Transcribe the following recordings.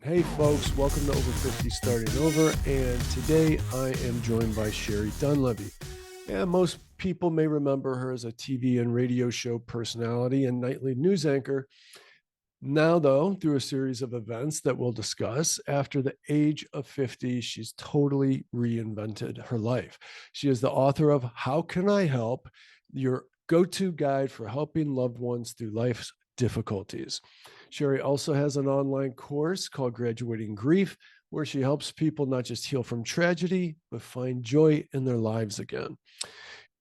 Hey folks, welcome to Over 50 Starting Over, and today I am joined by Sherrie Dunlevy. And most people may remember her as a TV and radio show personality and nightly news anchor. Now, though, through a series of events that we'll discuss, after the age of 50, she's totally reinvented her life. She is the author of How Can I Help? Your go-to guide for helping loved ones through life's difficulties. Sherrie also has an online course called Graduating Grief, where she helps people not just heal from tragedy, but find joy in their lives again.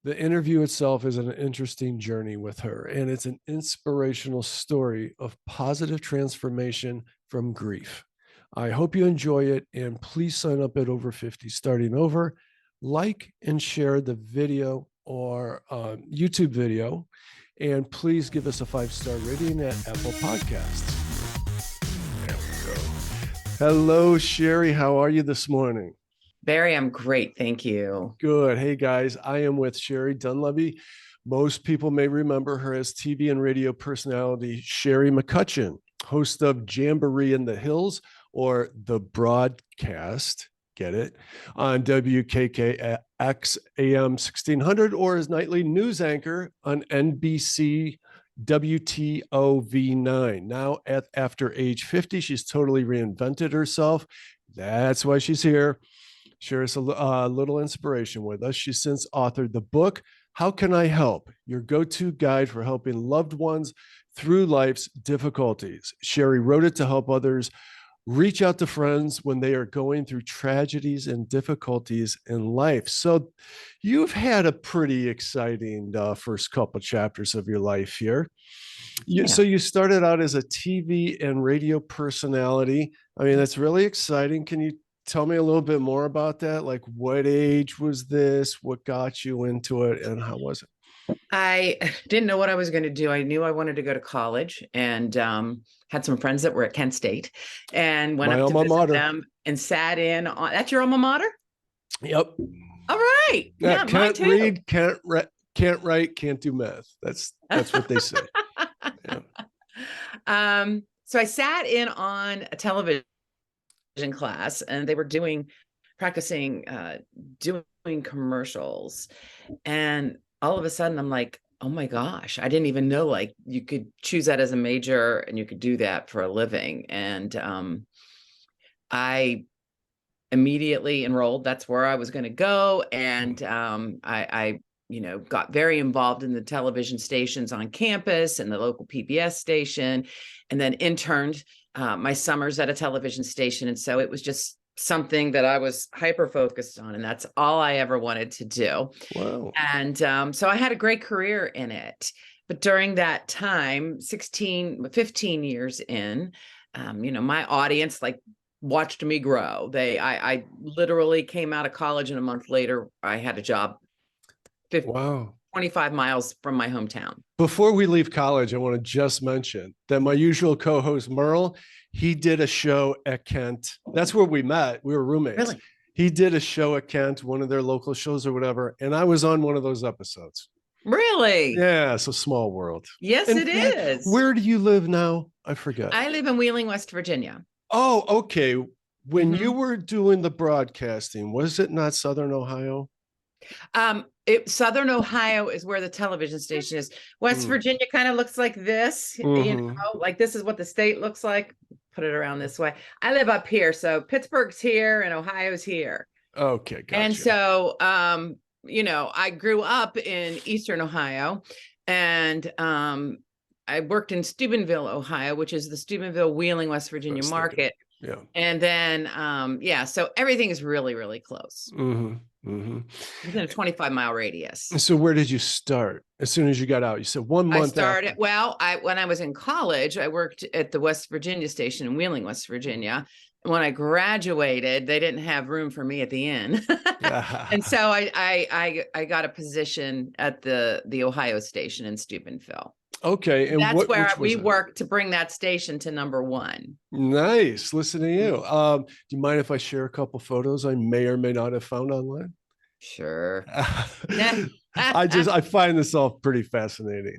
The interview itself is an interesting journey with her, and it's an inspirational story of positive transformation from grief. I hope you enjoy it, and please sign up at Over 50 Starting Over, like and share the video or YouTube video, and please give us a 5-star rating at Apple Podcasts. There we go. Hello, Sherrie. How are you this morning? Barry, I'm great. Thank you. Good. Hey, guys. I am with Sherrie Dunlevy. Most people may remember her as TV and radio personality Sherry McCutcheon, host of Jamboree in the Hills, or The Broadcast, get it, on WKKX AM 1600, or as nightly news anchor on NBC WTOV9. Now, after age 50, she's totally reinvented herself. That's why she's here. Share us a little inspiration with us. She's since authored the book, How Can I Help? Your go-to guide for helping loved ones through life's difficulties. Sherrie wrote it to help others reach out to friends when they are going through tragedies and difficulties in life. So you've had a pretty exciting first couple chapters of your life here. So you started out as a TV and radio personality. I mean, that's really exciting. Can you tell me a little bit more about that? Like, what age was this? What got you into it, and how was it? I didn't know what I was going to do. I knew I wanted to go to college, and had some friends that were at Kent State, and went up to visit them and sat in on. That's your alma mater? Yep. All right. Yeah, can't read, can't write, can't do math. That's what they say. Yeah. So I sat in on a television class, and they were practicing doing commercials, and all of a sudden I'm like, oh my gosh, I didn't even know like you could choose that as a major and you could do that for a living. And I immediately enrolled. That's where I was going to go. And I got very involved in the television stations on campus and the local PBS station, and then interned my summers at a television station. And so it was just something that I was hyper focused on, and that's all I ever wanted to do. Wow. And so I had a great career in it. But during that time, 15 years in, my audience like watched me grow. I literally came out of college, and a month later I had a job 25 miles from my hometown. Before we leave college, I want to just mention that my usual co-host Merle, he did a show at Kent. That's where we met. We were roommates. Really? He did a show at Kent, one of their local shows or whatever, and I was on one of those episodes. Really? Yeah, it's a small world. Yes, it is. Where do you live now? I forget. I live in Wheeling, West Virginia. Oh, okay. When you were doing the broadcasting, was it not Southern Ohio? Southern Ohio is where the television station is. West Virginia kind of looks like this, like this is what the state looks like. Put it around this way. I live up here, so Pittsburgh's here and Ohio's here. Okay, gotcha. And so, I grew up in Eastern Ohio, and I worked in Steubenville, Ohio, which is the Steubenville, Wheeling, West Virginia market. Yeah. And then, so everything is really, really close. Within a 25-mile radius. So where did you start as soon as you got out? You said 1 month. I started, when I was in college, I worked at the West Virginia station in Wheeling, West Virginia. When I graduated, they didn't have room for me at the inn. And so I got a position at the Ohio station in Steubenville. Okay. And that's where we worked to bring that station to #1. Nice. Listen to you. Do you mind if I share a couple photos I may or may not have found online? Sure. I find this all pretty fascinating.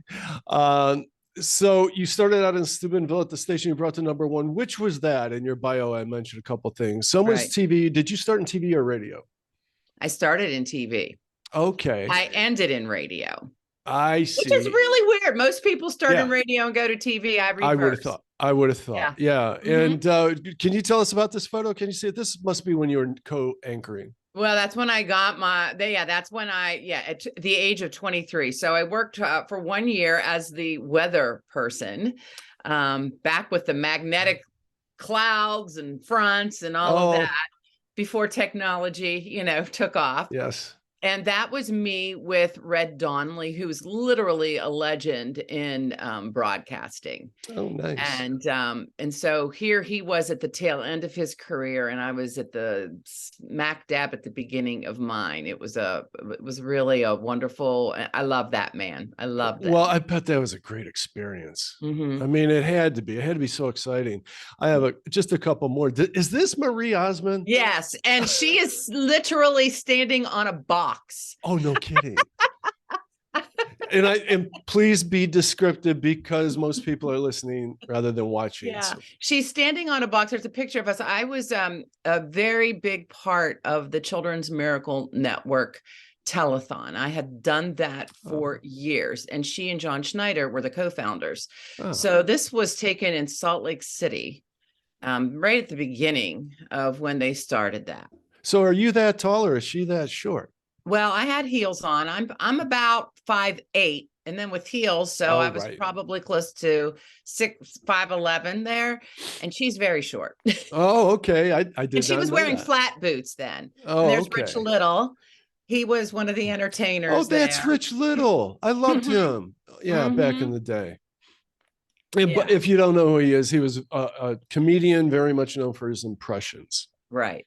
So you started out in Steubenville at the station you brought to number one. Which was that in your bio? I mentioned a couple things. Some was Right. TV. Did you start in TV or radio? I started in TV. Okay. I ended in radio, I which is see. really weird. Most people start in Yeah. radio and go to TV. I I would have reverse. thought. I would have thought. Yeah. Yeah. Hmm. And can you tell us about this photo? Can you see it? This must be when you were co-anchoring. Well, that's when I got that's when at the age of 23. So I worked for 1 year as the weather person, back with the magnetic clouds and fronts and all of that Oh, before technology, took off. yes. And that was me with Red Donnelly, who's literally a legend in broadcasting. Oh, nice. And so here he was at the tail end of his career, and I was at the smack dab at the beginning of mine. It was really a wonderful. I love that man. I love that. Well, I bet that was a great experience. Mm-hmm. I mean, it had to be. It had to be so exciting. I have just a couple more. Is this Marie Osmond? Yes, and she is literally standing on a box. Oh, no kidding. And please be descriptive because most people are listening rather than watching. Yeah, So. she's standing on a box. There's a picture of us. I was a very big part of the Children's Miracle Network telethon. I had done that for years, and she and John Schneider were the co-founders. So this was taken in Salt Lake City, right at the beginning of when they started that. So are you that tall or is she that short? Well, I had heels on. I'm about 5'8", and then with heels, so I was probably close to 5'11" there, and she's very short. Oh, okay. I did. And she was wearing that. flat boots then. Oh, and there's okay. Rich Little. He was one of the entertainers. Oh, that's there. Rich Little. I loved him. Yeah, back in the day. And, but if you don't know who he is, he was a comedian, very much known for his impressions. Right.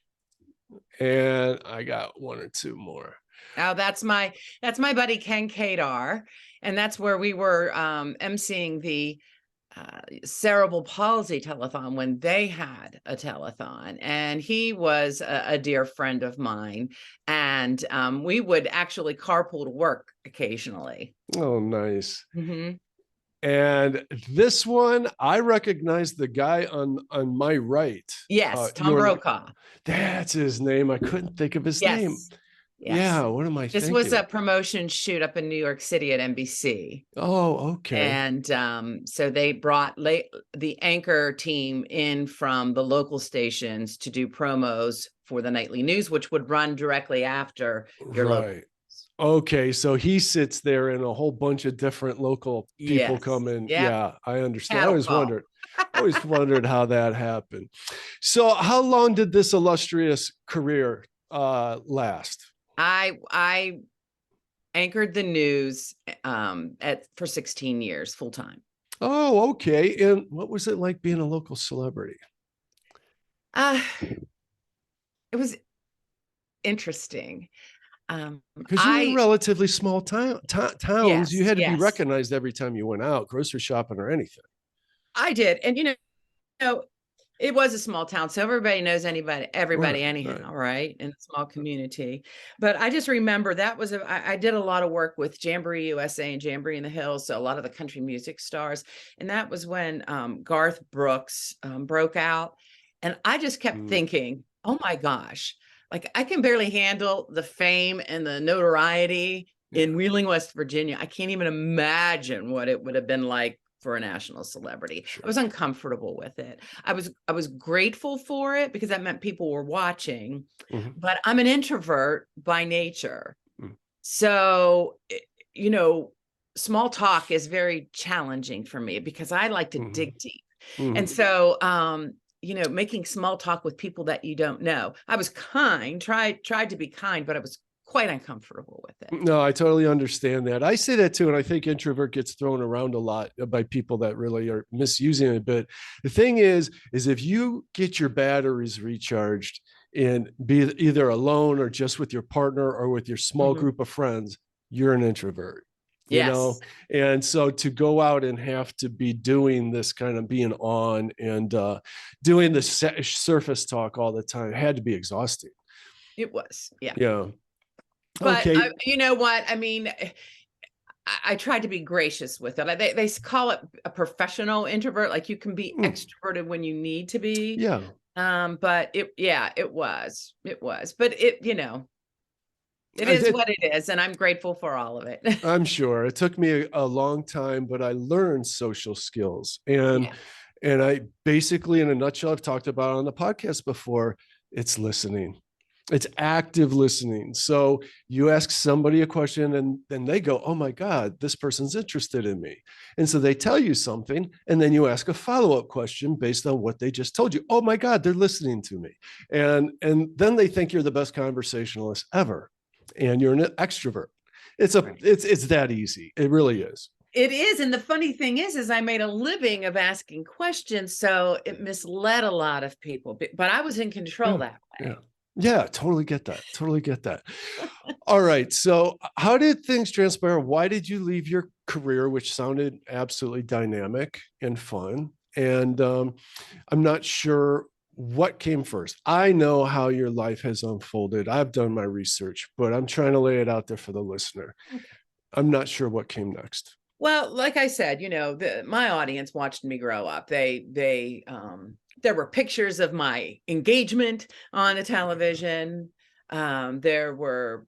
And I got one or two more. Oh, that's my buddy Ken Kadar, and that's where we were emceeing the cerebral palsy telethon when they had a telethon, and he was a dear friend of mine, and we would actually carpool to work occasionally. Oh, nice. Mm-hmm. And this one, I recognize the guy on my right. Yes, Tom Brokaw. That's his name. I couldn't think of his name. Yes. Yeah, what am I thinking? This was a promotion shoot up in New York City at NBC. Oh, okay. And so they brought the anchor team in from the local stations to do promos for the nightly news, which would run directly after your local. Okay, so he sits there and a whole bunch of different local people come in. Yep. Yeah, I understand. I always wondered how that happened. So how long did this illustrious career last? I anchored the news for 16 years full time. Oh, okay. And what was it like being a local celebrity? It was interesting. Because you were in relatively small towns, yes, you had to be recognized every time you went out, grocery shopping or anything. I did, and it was a small town, so everybody knows everybody anyhow, right? In a small community. But I just remember that was I did a lot of work with Jamboree USA and Jamboree in the Hills, so a lot of the country music stars, and that was when Garth Brooks broke out, and I just kept thinking, oh my gosh. Like, I can barely handle the fame and the notoriety in Wheeling, West Virginia. I can't even imagine what it would have been like for a national celebrity. Sure. I was uncomfortable with it. I was grateful for it because that meant people were watching, but I'm an introvert by nature. So, small talk is very challenging for me because I like to dig deep. And so, making small talk with people that you don't know. I was kind, tried to be kind, but I was quite uncomfortable with it. No, I totally understand that. I say that too. And I think introvert gets thrown around a lot by people that really are misusing it. But the thing is if you get your batteries recharged and be either alone or just with your partner or with your small group of friends, you're an introvert. You know, and so to go out and have to be doing this kind of being on and doing the surface talk all the time had to be exhausting. It was, yeah. Yeah. But you know what? I mean, I tried to be gracious with it. They call it a professional introvert. Like you can be Mm, extroverted when you need to be. yeah. But yeah, it was, but it I is did. what it is. And I'm grateful for all of it. I'm sure it took me a long time, but I learned social skills. And Yeah. I basically, in a nutshell, I've talked about it on the podcast before, it's listening. It's active listening. So you ask somebody a question and then they go, oh my God, this person's interested in me. And so they tell you something. And then you ask a follow-up question based on what they just told you. Oh my God, they're listening to me. And then they think you're the best conversationalist ever. And you're an extrovert. Right. It's that easy. It really is. It is. And the funny thing is I made a living of asking questions. So it misled a lot of people, but I was in control Yeah. that Yeah. way. Yeah. Totally get that. Totally get that. All right. So, how did things transpire? Why did you leave your career, which sounded absolutely dynamic and fun? And I'm not sure what came first. I know how your life has unfolded. I've done my research, but I'm trying to lay it out there for the listener. Okay. I'm not sure what came next. Well, like I said, my audience watched me grow up. There were pictures of my engagement on the television. There were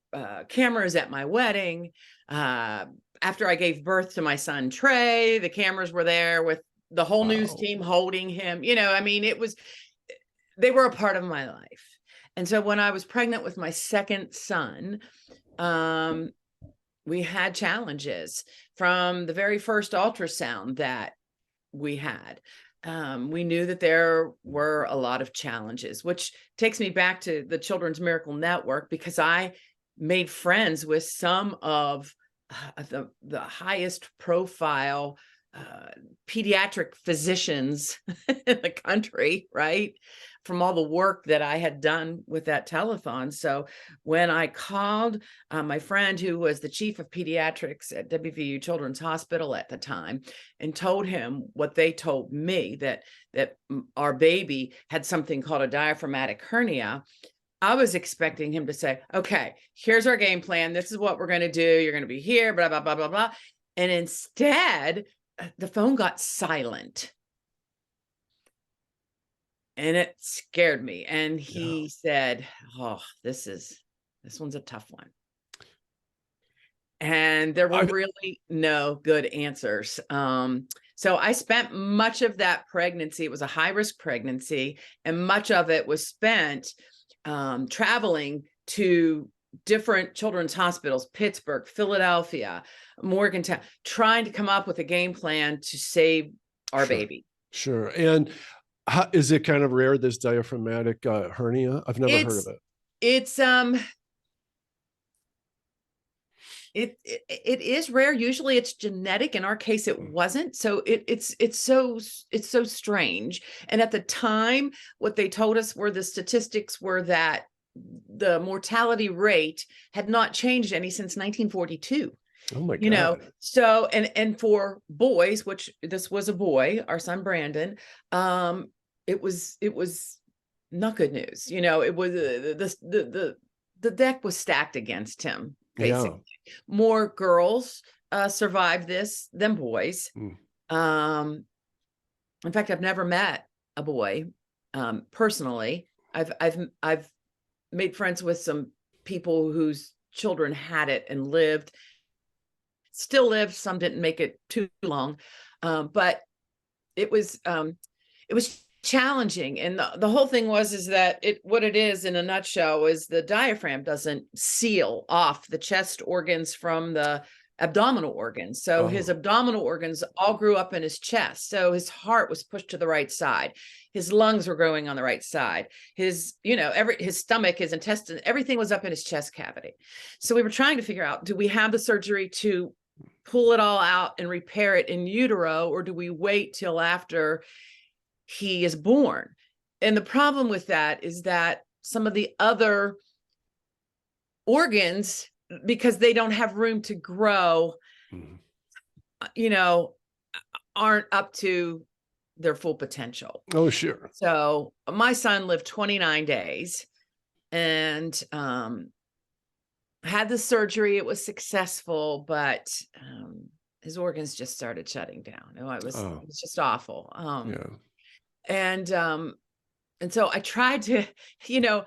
cameras at my wedding. After I gave birth to my son Trey, the cameras were there with the whole news Wow. team holding him. I mean, they were a part of my life. And so when I was pregnant with my second son, um, we had challenges from the very first ultrasound that we had. We knew that there were a lot of challenges, which takes me back to the Children's Miracle Network, because I made friends with some of the highest profile pediatric physicians in the country, right? From all the work that I had done with that telethon. So when I called my friend who was the chief of pediatrics at WVU Children's Hospital at the time and told him what they told me, that our baby had something called a diaphragmatic hernia, I was expecting him to say, okay, here's our game plan. This is what we're going to do. You're going to be here, blah, blah, blah, blah, blah. And instead, the phone got silent. And it scared me. And Yeah. he said, oh, this one's a tough one. And there were I, really no good answers. So I spent much of that pregnancy, it was a high risk pregnancy, and much of it was spent traveling to different children's hospitals, Pittsburgh, Philadelphia, Morgantown, trying to come up with a game plan to save our sure. baby. Sure. And is it kind of rare, this diaphragmatic hernia? I've never heard of It's it. it's it is rare. Usually it's genetic. In our case, it Mm. wasn't. So it's so strange. And at the time, what they told us were the statistics were that the mortality rate had not changed any since 1942. Oh my God. So and for boys, which this was a boy, our son Brandon, it was not good news. It was the deck was stacked against him, Yeah. basically. More girls survived this than boys. Mm. Um, in fact, I've never met a boy personally. I've made friends with some people whose children had it and lived, still lived. Some didn't make it too long, but it was challenging. And the whole thing is that what it is in a nutshell is the diaphragm doesn't seal off the chest organs from the abdominal organs. So his Oh, abdominal organs all grew up in his chest. So his heart was pushed to the right side. His lungs were growing on the right side. His stomach, his intestine, everything was up in his chest cavity. So we were trying to figure out, do we have the surgery to pull it all out and repair it in utero, or do we wait till after he is born? And the problem with that is that some of the other organs, because they don't have room to grow, mm. aren't up to their full potential. Oh, sure. So my son lived 29 days, and had the surgery. It was successful, but his organs just started shutting down. Oh, It was just awful. yeah. And so I tried to, you know,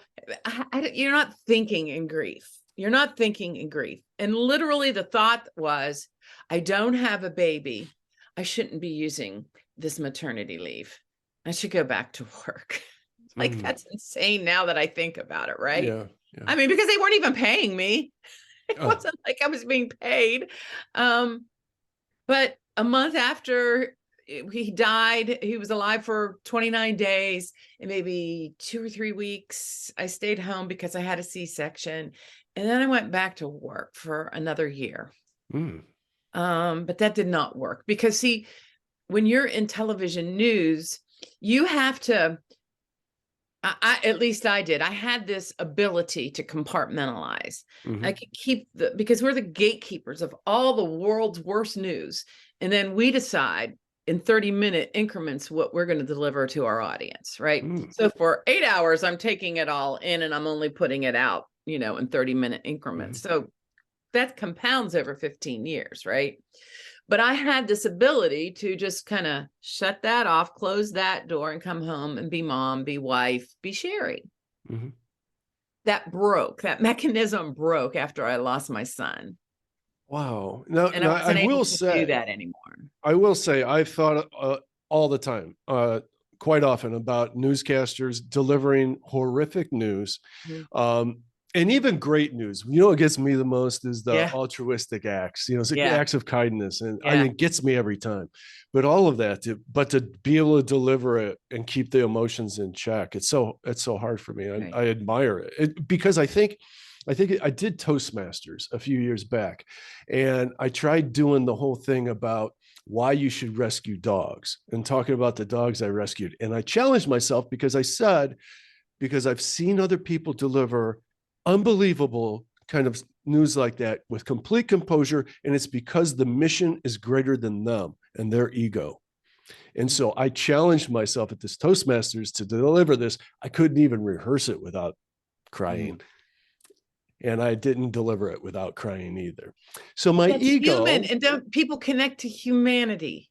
you're not thinking in grief. You're not thinking in grief. And literally the thought was, I don't have a baby. I shouldn't be using this maternity leave. I should go back to work. Like, Mm, that's insane now that I think about it, right? yeah. Yeah. I mean, because they weren't even paying me. It Oh. wasn't like I was being paid. Um, but a month after he died, he was alive for 29 days, and maybe 2 or 3 weeks, I stayed home because I had a C-section. And then I went back to work for another year. Mm, But that did not work because, see, when you're in television news, you have to, at least I did. I had this ability to compartmentalize. I hmm could keep because we're the gatekeepers of all the world's worst news. And then we decide in 30-minute increments what we're going to deliver to our audience, right? mm, So for 8 hours, I'm taking it all in and I'm only putting it out, in 30-minute hmm increments. So that compounds over 15 years, right? But I had this ability to just kind of shut that off, close that door, and come home and be mom, be wife, be Sherrie. hmm That mechanism broke after I lost my son. Wow. Now, And I I wasn't able will to do say, that anymore. I've thought all the time, quite often, about newscasters delivering horrific news, Mhm. um, and even great news. You know, what gets me the most is the Yeah, altruistic acts. You know, it's like yeah, acts of kindness, and yeah. it gets me every time. But all of that, but to be able to deliver it and keep the emotions in check, it's so hard for me. Right. I admire it because I think I did Toastmasters a few years back, and I tried doing the whole thing about why you should rescue dogs and talking about the dogs I rescued. And I challenged myself because I said, because I've seen other people deliver unbelievable kind of news like that with complete composure. And it's because the mission is greater than them and their ego. And so I challenged myself at this Toastmasters to deliver this. I couldn't even rehearse it without Mhm. crying. And I didn't deliver it without crying either. So my That's human. ego, And don't people connect to humanity,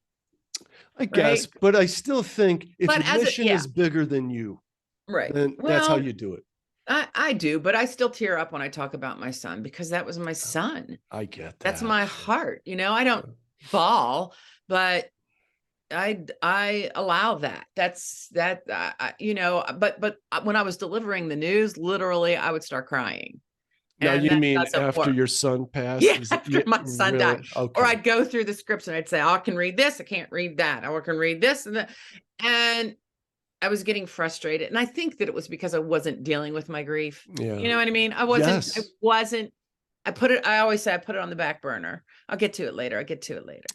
I guess, right? but I still think if But your mission yeah, is bigger than you, right. then that's how Well, you do it. I do, but I still tear up when I talk about my son because that was my son. I get That's that. my heart. I don't bawl, but I allow that. That's that. But when I was delivering the news, literally, I would start crying, Now and you that mean doesn't after work. your son passed? Yeah, Is it after yeah, my son really? died, or Okay. I'd go through the scripts and I'd say, "Oh, I can read this. I can't read that. Or I can read this and that," and I was getting frustrated, and I think that it was because I wasn't dealing with my grief. Yeah. You know what I mean? I wasn't. I Yes. wasn't. I put it. I always say I put it on the back burner. I'll get to it later. I get to it later.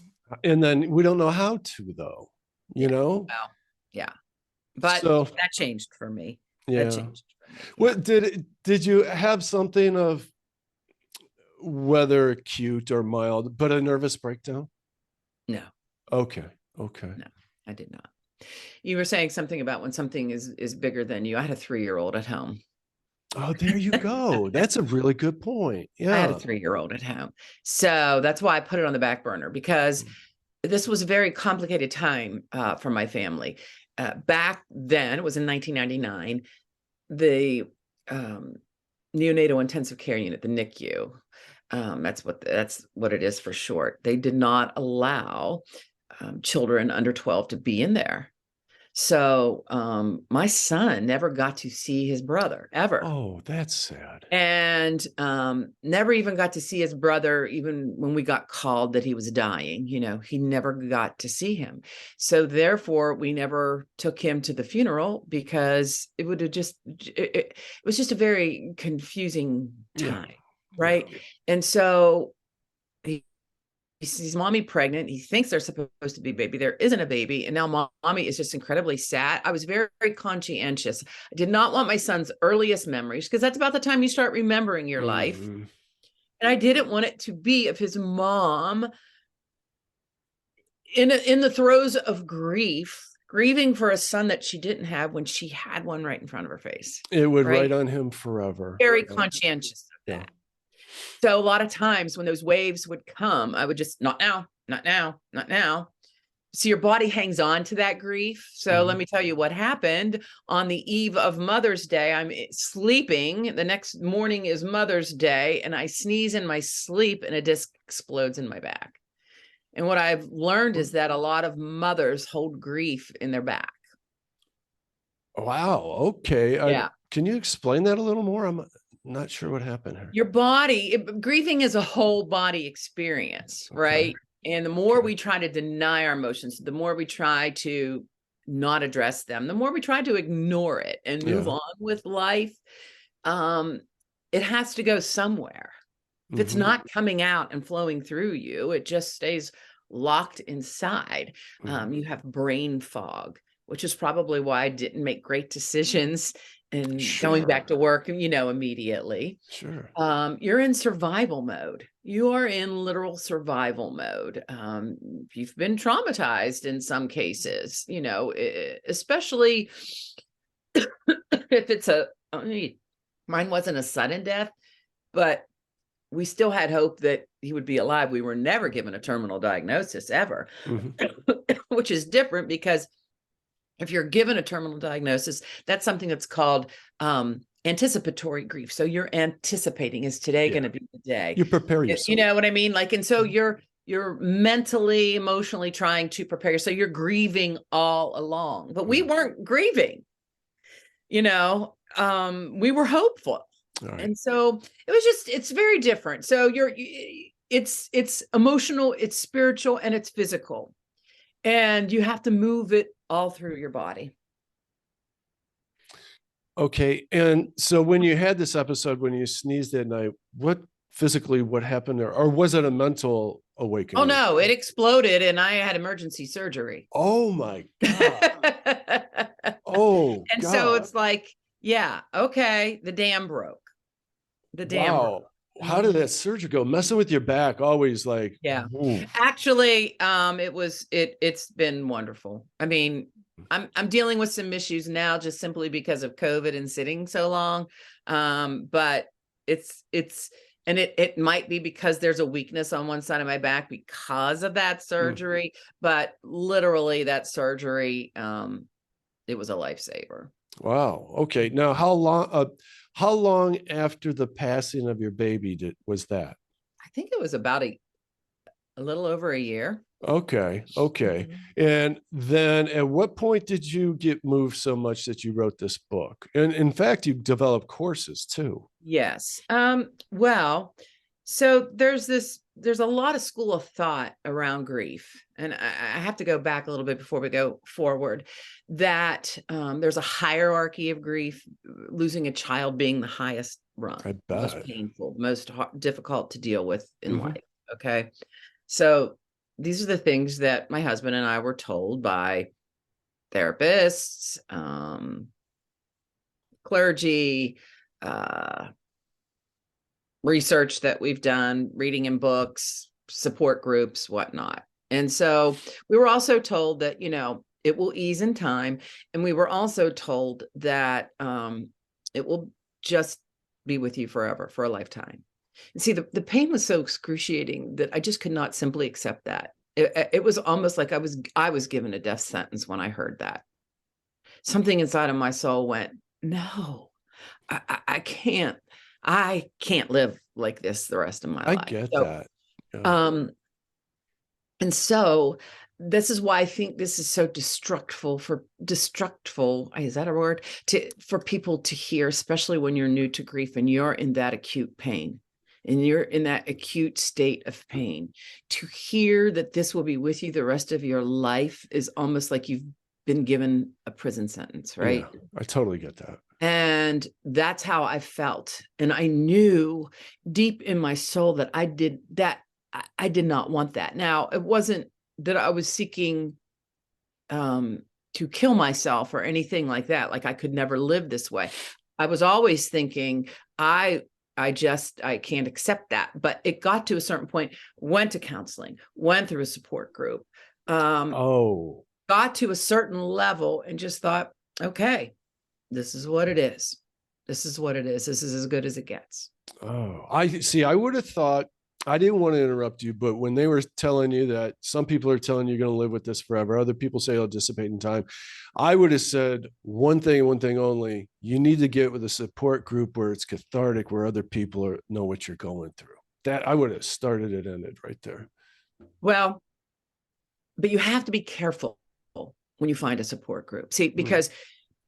And then we don't know how to though, you Yeah. know? Well, yeah. But So that changed for me. That yeah. changed for me. Yeah. What did you have something of whether cute or mild, but a nervous breakdown? No, Okay. Okay. no, I did not. You were saying something about when something is bigger than you. I had a 3-year-old at home. Oh, there you go. That's a really good point. I had a Yeah. 3-year-old at home. So that's why I put it on the back burner, because this was a very complicated time for my family. Back then, it was in 1999, the um, neonatal intensive care unit, the NICU, that's what it is for short. They did not allow children under 12 to be in there. So my son never got to see his brother ever, Oh, that's sad. and never even got to see his brother even when we got called that he was dying. He never got to see him. So therefore we never took him to the funeral, because it would have it was just a very confusing Yeah. time, right? Yeah. And so he sees mommy pregnant. He thinks there's supposed to be a baby. There isn't a baby. And now mommy is just incredibly sad. I was very, very conscientious. I did not want my son's earliest memories, because that's about the time you start remembering your life. Mm, And I didn't want it to be of his mom in the throes of grieving for a son that she didn't have when she had one right in front of her face. it would Right. write on him forever. Very Yeah. conscientious of Yeah. that. So a lot of times when those waves would come, I would just, not now, not now, not now. So your body hangs on to that grief. So let me tell you what happened on the eve of Mother's Day. I'm sleeping. The next morning is Mother's Day, and I sneeze in my sleep and a disc explodes in my back. And what I've learned is that a lot of mothers hold grief in their back. Wow. Okay. Yeah. Can you explain that a little more? I'm not sure what happened here. Your body, grieving is a whole body experience, Okay. right? And the more we try to deny our emotions, the more we try to not address them, the more we try to ignore it and move on with life, it has to go somewhere. If it's not coming out and flowing through you, it just stays locked inside. You have brain fog, which is probably why I didn't make great decisions and going back to work, immediately. Sure. You're in survival mode. You are in literal survival mode. You've been traumatized in some cases, especially if it's mine wasn't a sudden death, but we still had hope that he would be alive. We were never given a terminal diagnosis ever, which is different because if you're given a terminal diagnosis, that's something that's called anticipatory grief. So you're anticipating, is today going to be the day? You prepare yourself. You know what I mean? And so you're mentally, emotionally trying to prepare. So you're grieving all along, but we weren't grieving. We were hopeful. Right. And so it's very different. So it's emotional, it's spiritual, and it's physical. And you have to move it all through your body. Okay. And so when you had this episode, when you sneezed at night, what happened there? Or was it a mental awakening? Oh, no, it exploded and I had emergency surgery. Oh, my God. And God. So it's like, yeah, okay, the dam broke. The dam broke. How did that surgery go? Messing with your back, always like, yeah. Oof. Actually, it's been wonderful. I mean, I'm dealing with some issues now just simply because of COVID and sitting so long. But it might be because there's a weakness on one side of my back because of that surgery, but literally that surgery, it was a lifesaver. Wow. Okay. Now, how long after the passing of your baby was that? I think it was about a little over a year. Okay. And then at what point did you get moved so much that you wrote this book? And in fact, you developed courses too. Yes. Well, so there's a lot of school of thought around grief. And I have to go back a little bit before we go forward, that there's a hierarchy of grief, losing a child being the highest rung, most painful, most difficult to deal with in life. Okay. So these are the things that my husband and I were told by therapists, clergy, research that we've done, reading in books, support groups, whatnot. And so we were also told that, it will ease in time. And we were also told that it will just be with you forever, for a lifetime. And see, the pain was so excruciating that I just could not simply accept that. It was almost like I was given a death sentence when I heard that. Something inside of my soul went, no, I can't live like this the rest of my life. I get that. Yeah. And so this is why I think this is so destructful, is that a word? For people to hear, especially when you're new to grief and you're in that acute pain and you're in that acute state of pain. To hear that this will be with you the rest of your life is almost like you've been given a prison sentence, right? Yeah, I totally get that. And that's how I felt. And I knew deep in my soul that I did not want that. Now, it wasn't that I was seeking to kill myself or anything like that. Like I could never live this way. I was always thinking, I can't accept that. But it got to a certain point, went to counseling, went through a support group, got to a certain level and just thought, okay, this is what it is. This is what it is. This is as good as it gets. Oh, I see. I would have thought, I didn't want to interrupt you, but when they were telling you that some people are telling you you're going to live with this forever, other people say it'll dissipate in time, I would have said one thing and one thing only. You need to get with a support group where it's cathartic, where other people know what you're going through. That I would have started it, ended right there. Well, but you have to be careful when you find a support group. See, because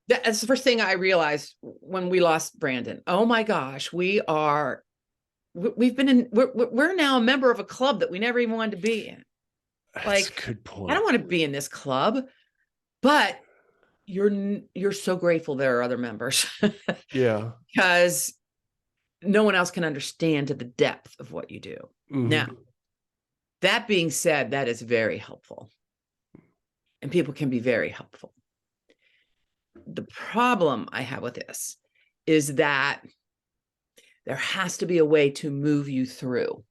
that's the first thing I realized when we lost Brandon. Oh my gosh, we've been in, we're now a member of a club that we never even wanted to be in. That's Like, a good point. I don't want to be in this club, but you're so grateful there are other members. Yeah. Because no one else can understand to the depth of what you do. Now, that being said, that is very helpful. And people can be very helpful. The problem I have with this is that there has to be a way to move you through.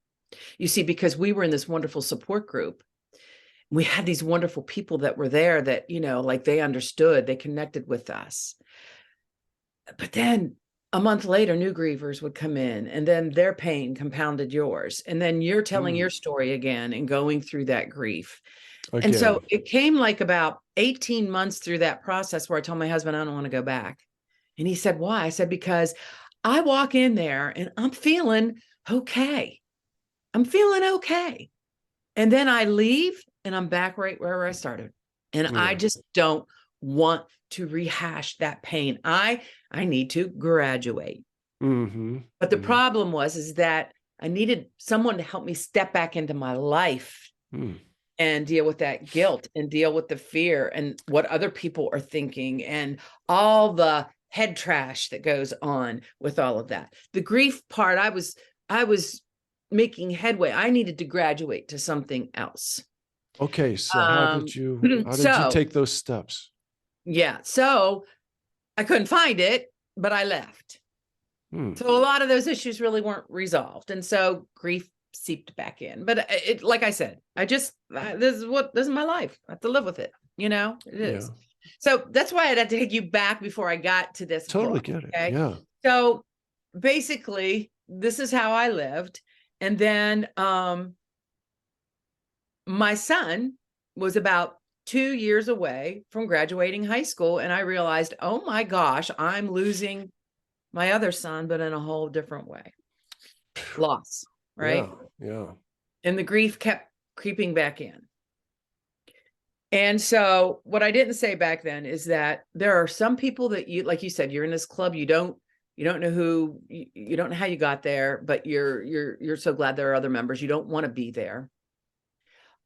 You see, because we were in this wonderful support group, we had these wonderful people that were there that, like they understood, they connected with us. But then a month later, new grievers would come in, and then their pain compounded yours. And then you're telling your story again and going through that grief. Again. And so it came like about 18 months through that process where I told my husband, I don't want to go back. And he said, why? I said, because I walk in there and I'm feeling okay. I'm feeling okay. And then I leave and I'm back right where I started. And I just don't want to rehash that pain. I need to graduate. But the problem is that I needed someone to help me step back into my life and deal with that guilt and deal with the fear and what other people are thinking and all the head trash that goes on with all of that. The grief part, I was making headway. I needed to graduate to something else. Okay. So how did you take those steps? Yeah. So I couldn't find it, but I left. So a lot of those issues really weren't resolved. And so grief seeped back in. But it, like I said, this is my life. I have to live with it. It is. Yeah. So that's why I had to take you back before I got to this. Totally get it. Okay? Yeah. So basically, this is how I lived. And then my son was about 2 years away from graduating high school. And I realized, oh my gosh, I'm losing my other son, but in a whole different way. Loss, right? Yeah. And the grief kept creeping back in. And so what I didn't say back then is that there are some people that you, like you said, you're in this club, you don't know who, you don't know how you got there, but you're so glad there are other members. You don't want to be there.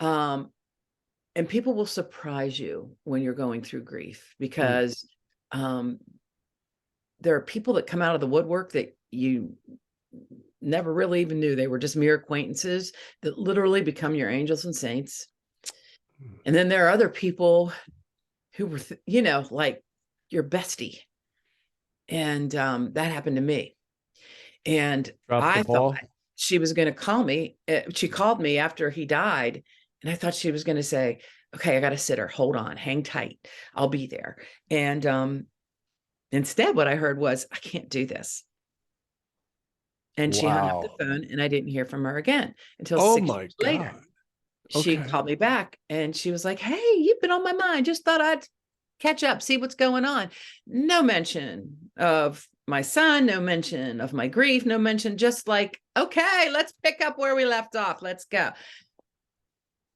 And people will surprise you when you're going through grief because there are people that come out of the woodwork that you never really even knew. They were just mere acquaintances that literally become your angels and saints. And then there are other people who were, like your bestie. And that happened to me. And I thought she was going to call me. She called me after he died. And I thought she was going to say, okay, I got to sit her. Hold on, hang tight. I'll be there. And instead, what I heard was, I can't do this. And she hung up the phone and I didn't hear from her again until 6 years later. She called me back and she was like, hey, you've been on my mind. Just thought I'd catch up, see what's going on. No mention of my son, no mention of my grief, no mention, just like, okay, let's pick up where we left off. Let's go.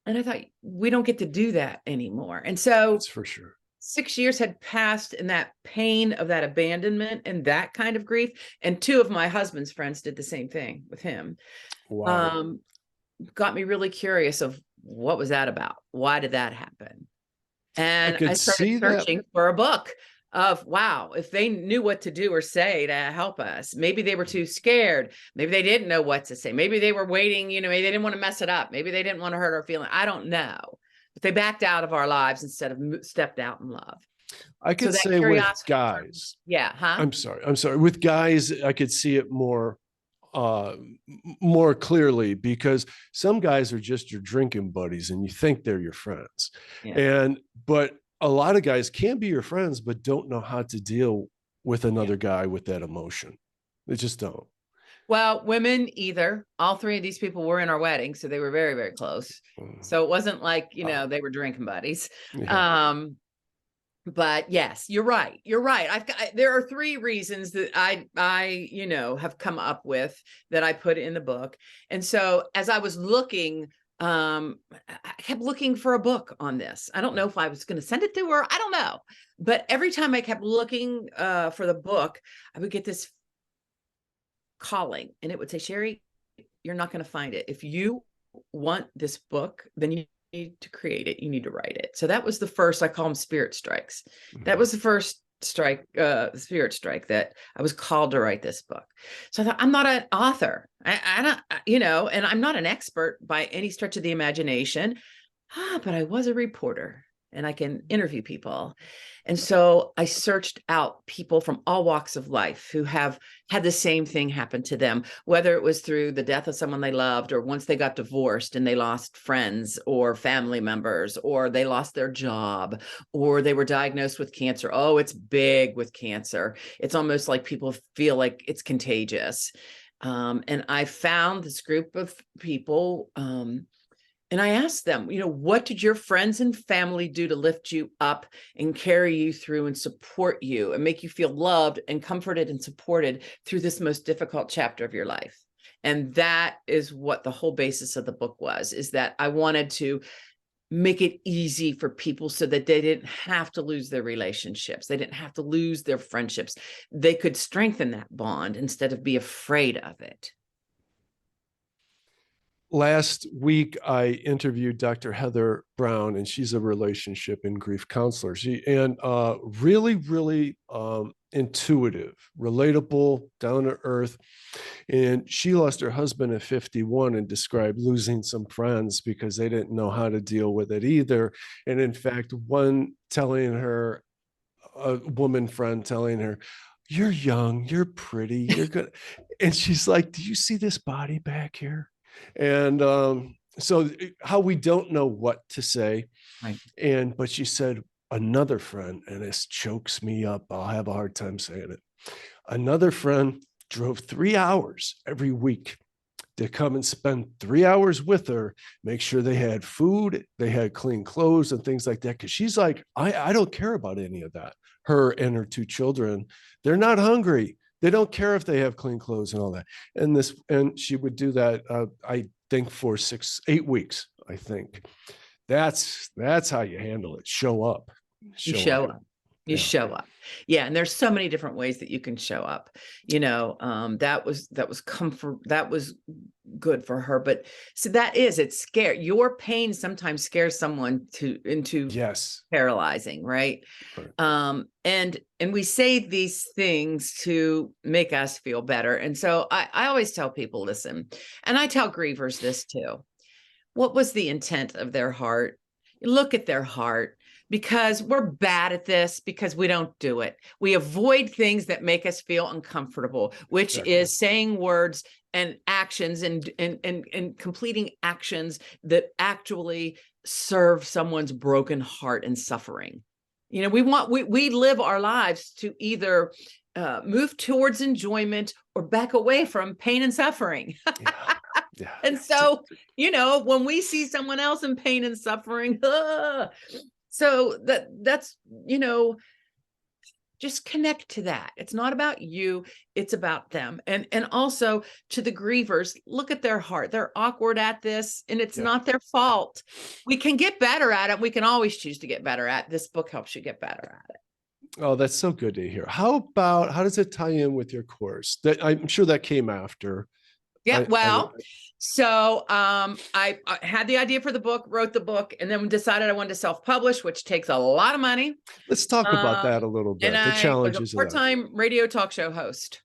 And I thought, we don't get to do that anymore. And so that's for sure. 6 years had passed in that pain of that abandonment and that kind of grief. And 2 of my husband's friends did the same thing with him. Wow. Got me really curious of what was that about? Why did that happen? And I started searching for a book of, wow, if they knew what to do or say to help us, maybe they were too scared. Maybe they didn't know what to say. Maybe they were waiting, maybe they didn't want to mess it up. Maybe they didn't want to hurt our feelings. I don't know. But they backed out of our lives instead of stepped out in love. I could say with guys. Yeah. Huh? I'm sorry. With guys, I could see it more clearly because some guys are just your drinking buddies and you think they're your friends. Yeah. But a lot of guys can be your friends, but don't know how to deal with Yeah. another guy with that emotion. They just don't. Well, women either. All three of these people were in our wedding, so they were very, very close. Mm. So it wasn't like, Oh, they were drinking buddies. yeah. But yes, you're right. You're right. There are three reasons that I have come up with that I put in the book. And so as I was looking, I kept looking for a book on this. I don't know if I was going to send it to her. I don't know. But every time I kept looking for the book, I would get this calling, and it would say, Sherrie, you're not going to find it. If you want this book, then you need to create it. You need to write it. So that was the first, I call them spirit strikes. That was the first spirit strike that I was called to write this book. So I thought, I'm not an author. I don't, and I'm not an expert by any stretch of the imagination. But I was a reporter and I can interview people. And so I searched out people from all walks of life who have had the same thing happen to them, whether it was through the death of someone they loved, or once they got divorced and they lost friends or family members, or they lost their job, or they were diagnosed with cancer. Oh, it's big with cancer. It's almost like people feel like it's contagious. And I found this group of people, and I asked them, what did your friends and family do to lift you up and carry you through and support you and make you feel loved and comforted and supported through this most difficult chapter of your life? And that is what the whole basis of the book was, is that I wanted to make it easy for people so that they didn't have to lose their relationships. They didn't have to lose their friendships. They could strengthen that bond instead of be afraid of it. Last week, I interviewed Dr. Heather Brown, and she's a relationship and grief counselor. Really, really intuitive, relatable, down to earth. And she lost her husband at 51 and described losing some friends because they didn't know how to deal with it either. And in fact, a woman friend telling her, "You're young, you're pretty, you're good." And she's like, "Do you see this body back here?" And so how we don't know what to say. Right. But she said, another friend, and this chokes me up, I'll have a hard time saying it. Another friend drove 3 hours every week to come and spend 3 hours with her, make sure they had food, they had clean clothes and things like that. Cause she's like, I don't care about any of that. Her and her two children, they're not hungry. They don't care if they have clean clothes and all that. And she would do that, I think for 8 weeks, I think. That's how you handle it. Show up. You Show show up. up. You Yeah. show up. Yeah. And there's so many different ways that you can show up. That was comfort. That was good for her. But so it's scary. Your pain sometimes scares someone into Yes. paralyzing, right? Right. And we say these things to make us feel better. And so I always tell people, listen, and I tell grievers this too. What was the intent of their heart? Look at their heart, because we're bad at this because we don't do it. We avoid things that make us feel uncomfortable, which Exactly. is saying words and actions and completing actions that actually serve someone's broken heart and suffering. We live our lives to either move towards enjoyment or back away from pain and suffering. Yeah. Yeah. And so, when we see someone else in pain and suffering, so that's, just connect to that. It's not about you, it's about them. And also to the grievers, look at their heart. They're awkward at this, and it's not their fault. We can get better at it. We can always choose to get better at it. This book helps you get better at it. Oh, that's so good to hear. How does it tie in with your course? That I'm sure that came after. Yeah, so I had the idea for the book, wrote the book, and then decided I wanted to self-publish, which takes a lot of money. Let's talk about that a little And bit. The I was a challenges of that. part-time radio talk show host.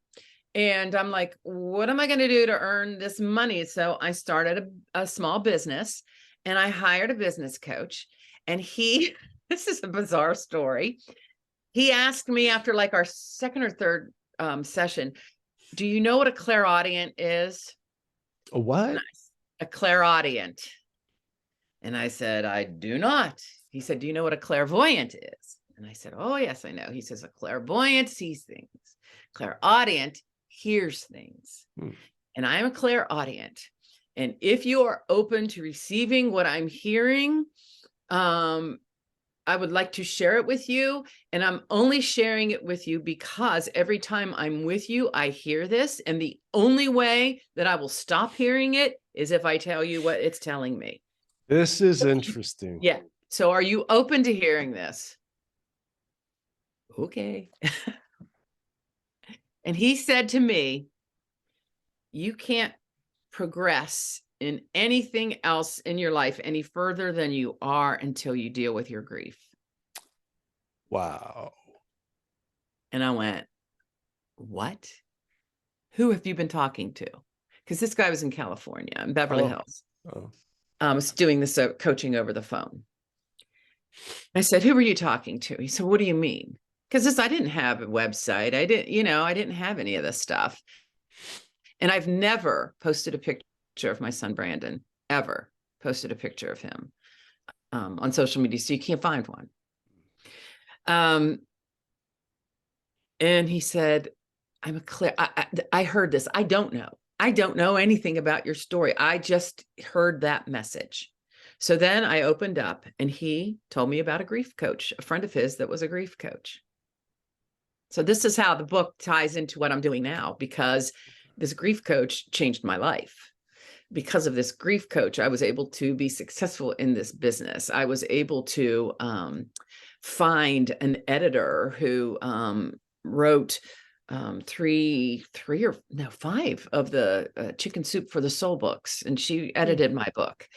And I'm like, what am I going to do to earn this money? So I started a small business, and I hired a business coach. And this is a bizarre story. He asked me after like our second or third session, do you know what a clairaudient is? A what? A clairaudient. And I said, I do not. He said, do you know what a clairvoyant is? And I said, oh, yes, I know. He says, a clairvoyant sees things, clairaudient hears things. Hmm. And I'm a clairaudient. And if you are open to receiving what I'm hearing, I would like to share it with you. And I'm only sharing it with you because every time I'm with you, I hear this. And the only way that I will stop hearing it is if I tell you what it's telling me. This is interesting. Yeah. So are you open to hearing this? Okay. And he said to me, you can't progress in anything else in your life any further than you are until you deal with your grief. Wow. And I went, what? Who have you been talking to? Because this guy was in California, in Beverly Hills. Oh. I was doing this coaching over the phone. I said, who were you talking to? He said, what do you mean? Because I didn't have a website. I didn't have any of this stuff. And I've never posted a picture of my son, Brandon, ever posted a picture of him on social media. So you can't find one. And he said, I heard this. I don't know anything about your story. I just heard that message. So then I opened up and he told me about a grief coach, a friend of his that was a grief coach. So this is how the book ties into what I'm doing now, because this grief coach changed my life. Because of this grief coach, I was able to be successful in this business. I was able to find an editor who wrote 5 of the Chicken Soup for the Soul books. And she edited my book.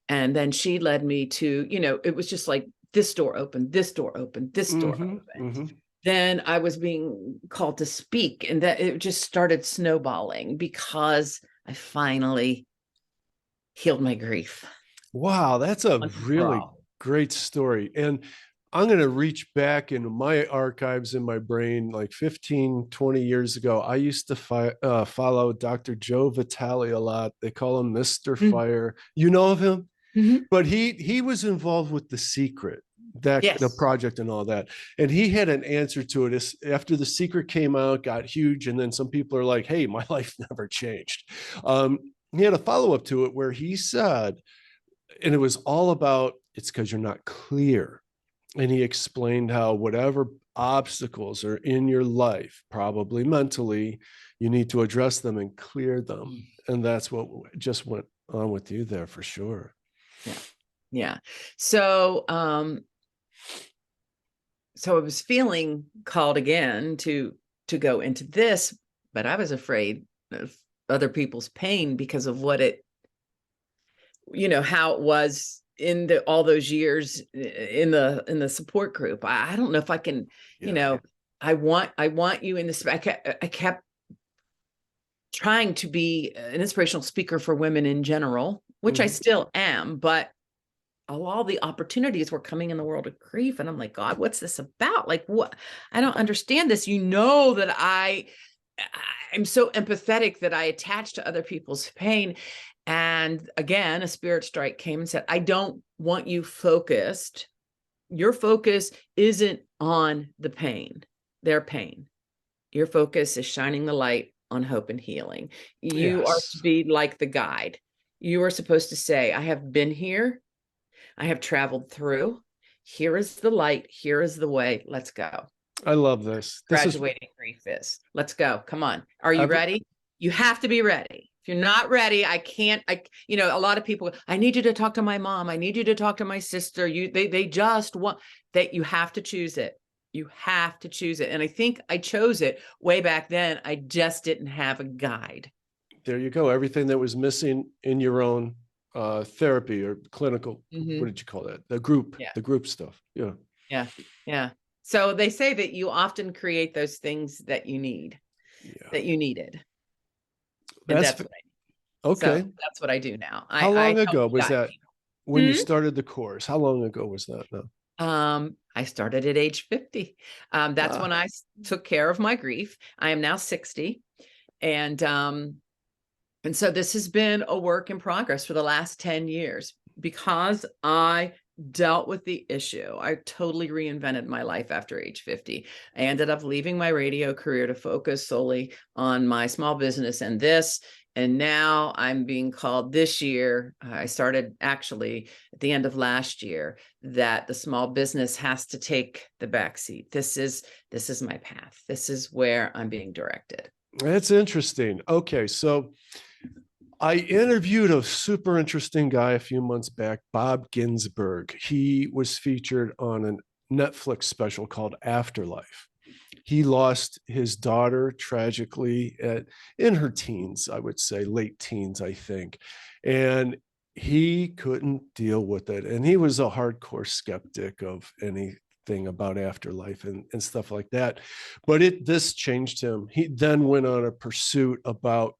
And then she led me to, it was just like this door opened, this door opened, this door opened. Then I was being called to speak, and that it just started snowballing because I finally healed my grief. Wow, that's a really great story. And I'm going to reach back into my archives in my brain like 15, 20 years ago. I used to follow Dr. Joe Vitale a lot. They call him Mr. Fire. You know of him? But he was involved with The Secret, the project and all that. And he had an answer to it. After The Secret came out, got huge, and then some people are like, hey, my life never changed. He had a follow-up to it where he said, and it was all about, it's because you're not clear. And he explained how whatever obstacles are in your life, probably mentally, you need to address them and clear them. And that's what just went on with you there for sure. Yeah. So, so I was feeling called again to go into this, but I was afraid of other people's pain because of what it, how it was in all those years in the support group. I don't know if I can, I want you in this. I kept trying to be an inspirational speaker for women in general, which I still am, but all the opportunities were coming in the world of grief. And I'm like, God, what's this about? Like, what? I don't understand this. That I'm so empathetic that I attach to other people's pain. And again, a spirit strike came and said, I don't want you focused. Your focus isn't on the pain, their pain. Your focus is shining the light on hope and healing. You are to be like the guide. You are supposed to say, I have been here. I have traveled through. Here is the light. Here is the way. Let's go. I love this. Graduating grief is. Let's go. Come on. Are you ready? You have to be ready. If you're not ready, I can't. A lot of people, I need you to talk to my mom. I need you to talk to my sister. They just want that. You have to choose it. You have to choose it. And I think I chose it way back then. I just didn't have a guide. There you go. Everything that was missing in your own therapy or clinical, what did you call that? The group stuff. Yeah. So they say that you often create those things that you need, that you needed. That's what I need. So that's what I do now. How long ago was that when you started the course? How long ago was that now? I started at age 50. That's when I took care of my grief. I am now 60. And so this has been a work in progress for the last 10 years because I dealt with the issue. I totally reinvented my life after age 50. I ended up leaving my radio career to focus solely on my small business and this. And now I'm being called this year. I started actually at the end of last year, that the small business has to take the backseat. This is my path. This is where I'm being directed. That's interesting. Okay, so I interviewed a super interesting guy a few months back, Bob Ginsberg. He was featured on a Netflix special called Afterlife. He lost his daughter tragically in her teens, I would say, late teens, I think. And he couldn't deal with it. And he was a hardcore skeptic of anything about afterlife and stuff like that. But this changed him. He then went on a pursuit about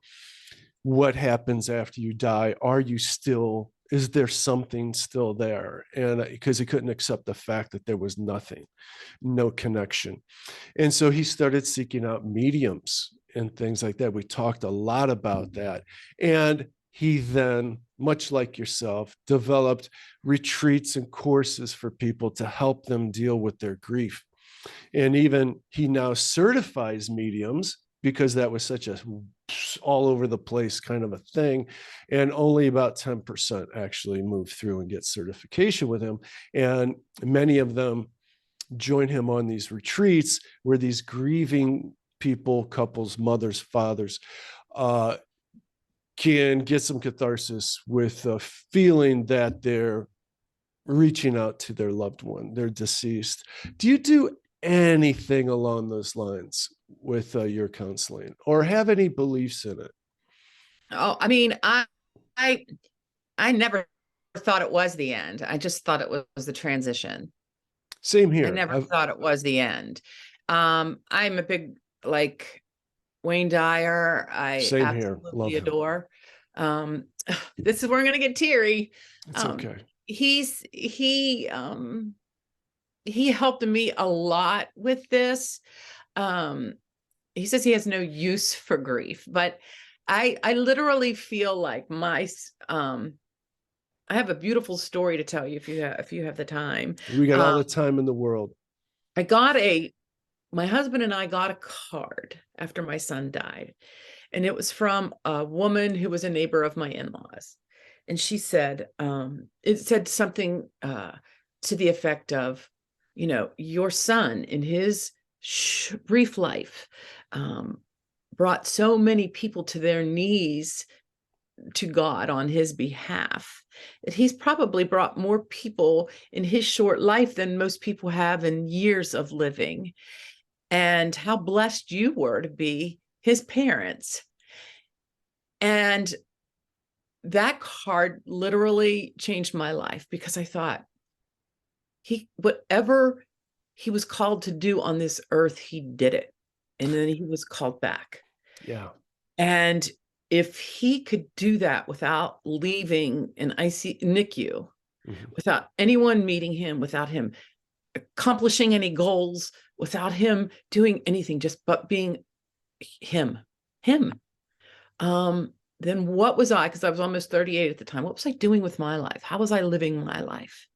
what happens after you die. Is there something still there? And because he couldn't accept the fact that there was nothing, no connection. And so he started seeking out mediums and things like that. We talked a lot about that. And he then, much like yourself, developed retreats and courses for people to help them deal with their grief. And even he now certifies mediums, because that was such a all over the place kind of a thing. And only about 10% actually move through and get certification with him. And many of them join him on these retreats where these grieving people, couples, mothers, fathers, can get some catharsis with a feeling that they're reaching out to their loved one, they're deceased. Do you do anything along those lines with your counseling, or have any beliefs in it? Oh, I mean, I I never thought it was the end. I just thought it was the transition. Same I here. never thought it was the end. I'm a big, like, Wayne Dyer. I Same here. Love absolutely him. adore. This is where I'm going to get teary. It's okay. He's he helped me a lot with this. He says he has no use for grief, but I literally feel like I have a beautiful story to tell you if you have the time. We got all the time in the world. I my husband and I got a card after my son died, and it was from a woman who was a neighbor of my in-laws. And she said, it said something to the effect of, your son in his brief life brought so many people to their knees to God on his behalf, that he's probably brought more people in his short life than most people have in years of living. And how blessed you were to be his parents. And that card literally changed my life, because I thought, whatever he was called to do on this earth, he did it. And then he was called back. Yeah. And if he could do that without leaving an NICU, without anyone meeting him, without him accomplishing any goals, without him doing anything, just but being him, then what was I, because I was almost 38 at the time, what was I doing with my life? How was I living my life?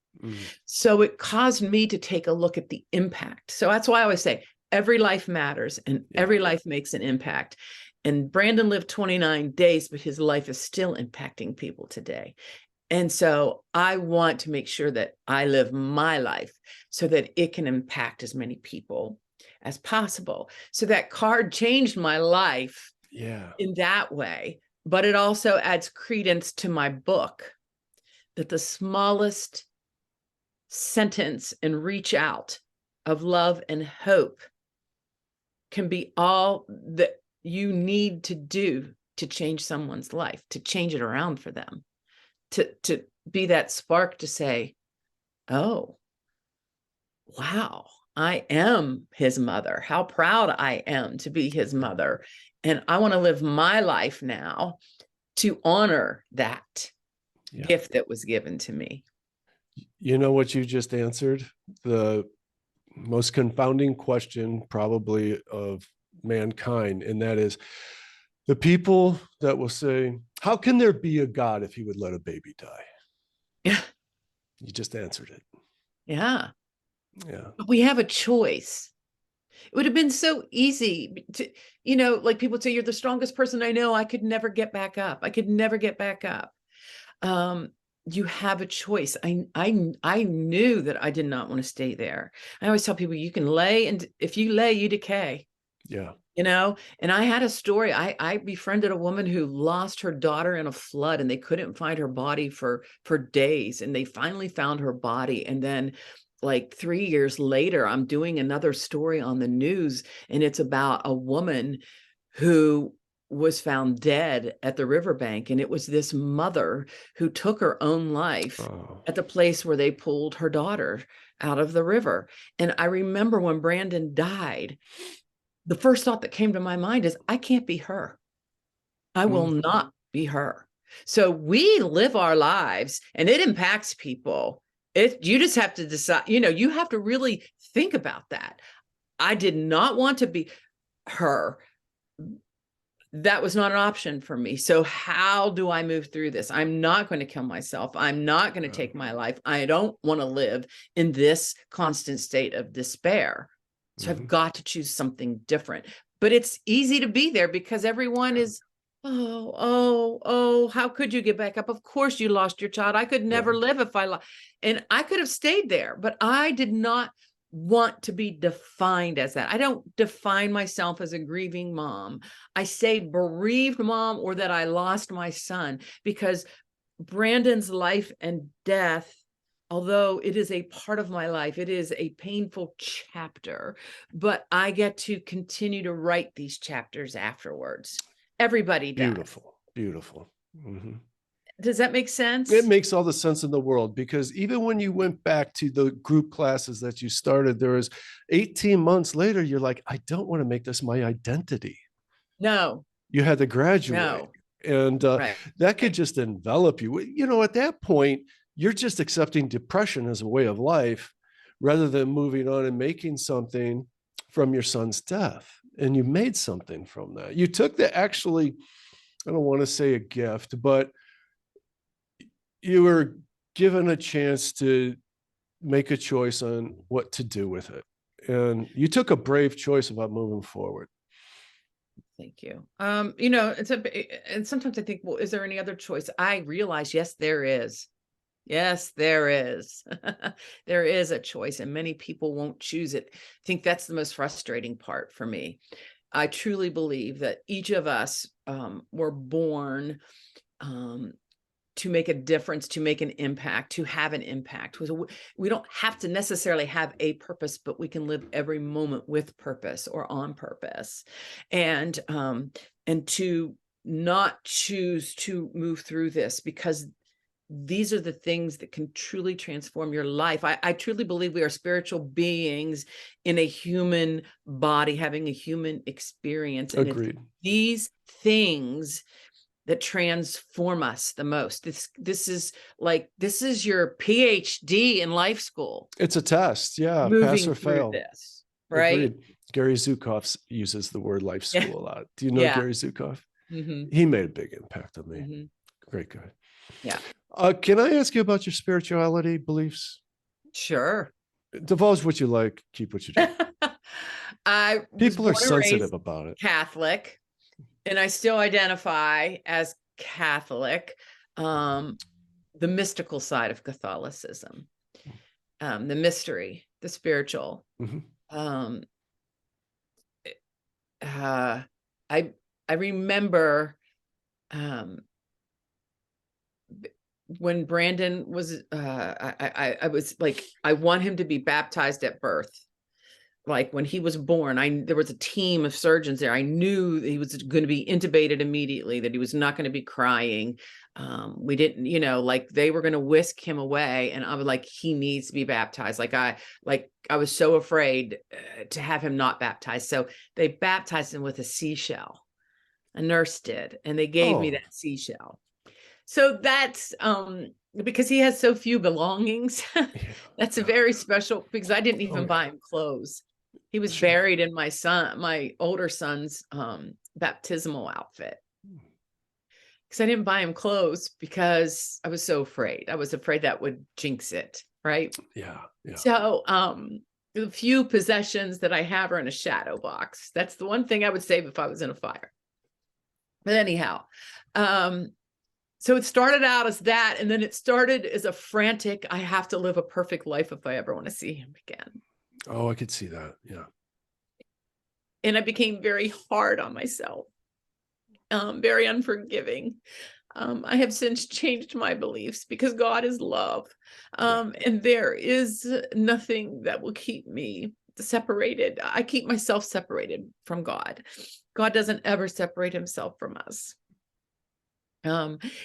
So it caused me to take a look at the impact. So that's why I always say every life matters, and every life makes an impact. And Brandon lived 29 days, but his life is still impacting people today. And so I want to make sure that I live my life so that it can impact as many people as possible. So that card changed my life in that way. But it also adds credence to my book, that the smallest sentence and reach out of love and hope can be all that you need to do to change someone's life, to change it around for them, to be that spark to say, oh, wow, I am his mother. How proud I am to be his mother. And I want to live my life now to honor that gift that was given to me. You know what you just answered? The most confounding question probably of mankind, and that is the people that will say, how can there be a God if he would let a baby die? Yeah. You just answered it. Yeah. Yeah. But we have a choice. It would have been so easy to, like people say, you're the strongest person I know. I could never get back up. I could never get back up. Um, you have a choice. I knew that I did not want to stay there. I always tell people, you can lay, and if you lay, you decay. Yeah. And I had a story. I befriended a woman who lost her daughter in a flood, and they couldn't find her body for days, and they finally found her body. And then like 3 years later, I'm doing another story on the news, and it's about a woman who was found dead at the riverbank, and it was this mother who took her own life Oh. at the place where they pulled her daughter out of the river. And I remember when Brandon died, the first thought that came to my mind is, I can't be her. I will Mm. not be her. So we live our lives, and it impacts people. You just have to decide, you have to really think about that. I did not want to be her. That was not an option for me. So how do I move through this? I'm not going to kill myself. I'm not going to take my life. I don't want to live in this constant state of despair. So I've got to choose something different. But it's easy to be there because everyone is, how could you get back up? Of course you lost your child. I could never live if I lost. And I could have stayed there, but I did not want to be defined as that. I don't define myself as a grieving mom. I say bereaved mom, or that I lost my son, because Brandon's life and death, although it is a part of my life, it is a painful chapter, but I get to continue to write these chapters afterwards. Everybody does. Beautiful. Beautiful. Mm-hmm. Does that make sense? It makes all the sense in the world, because even when you went back to the group classes that you started, there was 18 months later, you're like, I don't want to make this my identity. No. You had to graduate. No. And Right. that could just envelop you. At that point, you're just accepting depression as a way of life rather than moving on and making something from your son's death. And you made something from that. You took the, actually, I don't want to say a gift, but you were given a chance to make a choice on what to do with it. And you took a brave choice about moving forward. Thank you. And sometimes I think, well, is there any other choice? I realize, yes, there is. Yes, there is. There is a choice, and many people won't choose it. I think that's the most frustrating part for me. I truly believe that each of us were born to make a difference, to make an impact, to have an impact. We don't have to necessarily have a purpose, but we can live every moment with purpose or on purpose. And to not choose to move through this, because these are the things that can truly transform your life. I truly believe we are spiritual beings in a human body, having a human experience. And Agreed. it's these things that transform us the most. This is your PhD in life school. It's a test. Yeah. Pass Moving or through fail. this, right? Agreed. Gary Zukav uses the word life school a lot. Do you know Yeah. Gary Zukav? Mm-hmm. He made a big impact on me. Mm-hmm. Great guy. Yeah. Can I ask you about your spirituality beliefs? Sure. Divulge what you like, keep what you do. People are sensitive about it. Catholic, and I still identify as Catholic. The mystical side of Catholicism, the mystery, the spiritual. Mm-hmm. I remember when Brandon was, I was like, I want him to be baptized at birth. Like when he was born, there was a team of surgeons there. I knew he was going to be intubated immediately, that he was not going to be crying. We didn't, like they were going to whisk him away, and I was like, he needs to be baptized. I was so afraid to have him not baptized. So they baptized him with a seashell. A nurse did, and they gave me that seashell. So that's because he has so few belongings. That's a very special, because I didn't even buy him clothes. He was buried in my older son's baptismal outfit. because I didn't buy him clothes because I was so afraid. I was afraid that would jinx it, right? Yeah. Yeah. So, the few possessions that I have are in a shadow box. That's the one thing I would save if I was in a fire. But anyhow, so it started out as that, and then it started as a frantic, I have to live a perfect life if I ever want to see him again. Oh, I could see that. Yeah. And I became very hard on myself, very unforgiving. I have since changed my beliefs because God is love. Yeah. And there is nothing that will keep me separated. I keep myself separated from God. God doesn't ever separate himself from us.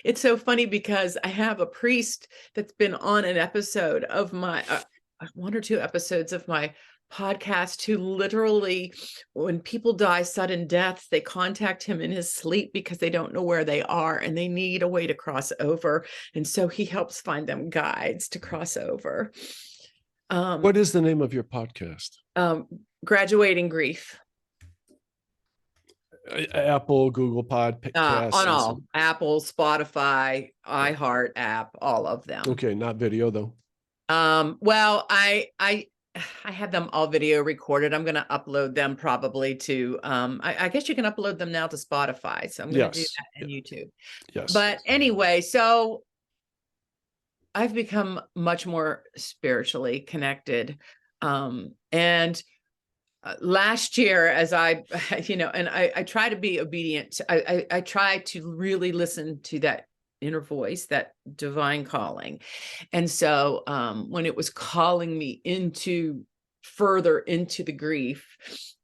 It's so funny because I have a priest that's been on an episode of my one or two episodes of my podcast who literally, when people die sudden deaths, they contact him in his sleep because they don't know where they are and they need a way to cross over. And so he helps find them guides to cross over. What is the name of your podcast? Graduating Grief. Apple, Google On Podcasts, and all some. Apple, Spotify, iHeart app, all of them. Okay, not video though. Well, I have them all video recorded. I'm going to upload them probably to, I guess you can upload them now to Spotify. So I'm going to do Yes. that in YouTube. Yes. But anyway, so I've become much more spiritually connected. And last year, as I, and I try to be obedient. I try to really listen to that inner voice, that divine calling. And so when it was calling me further into the grief,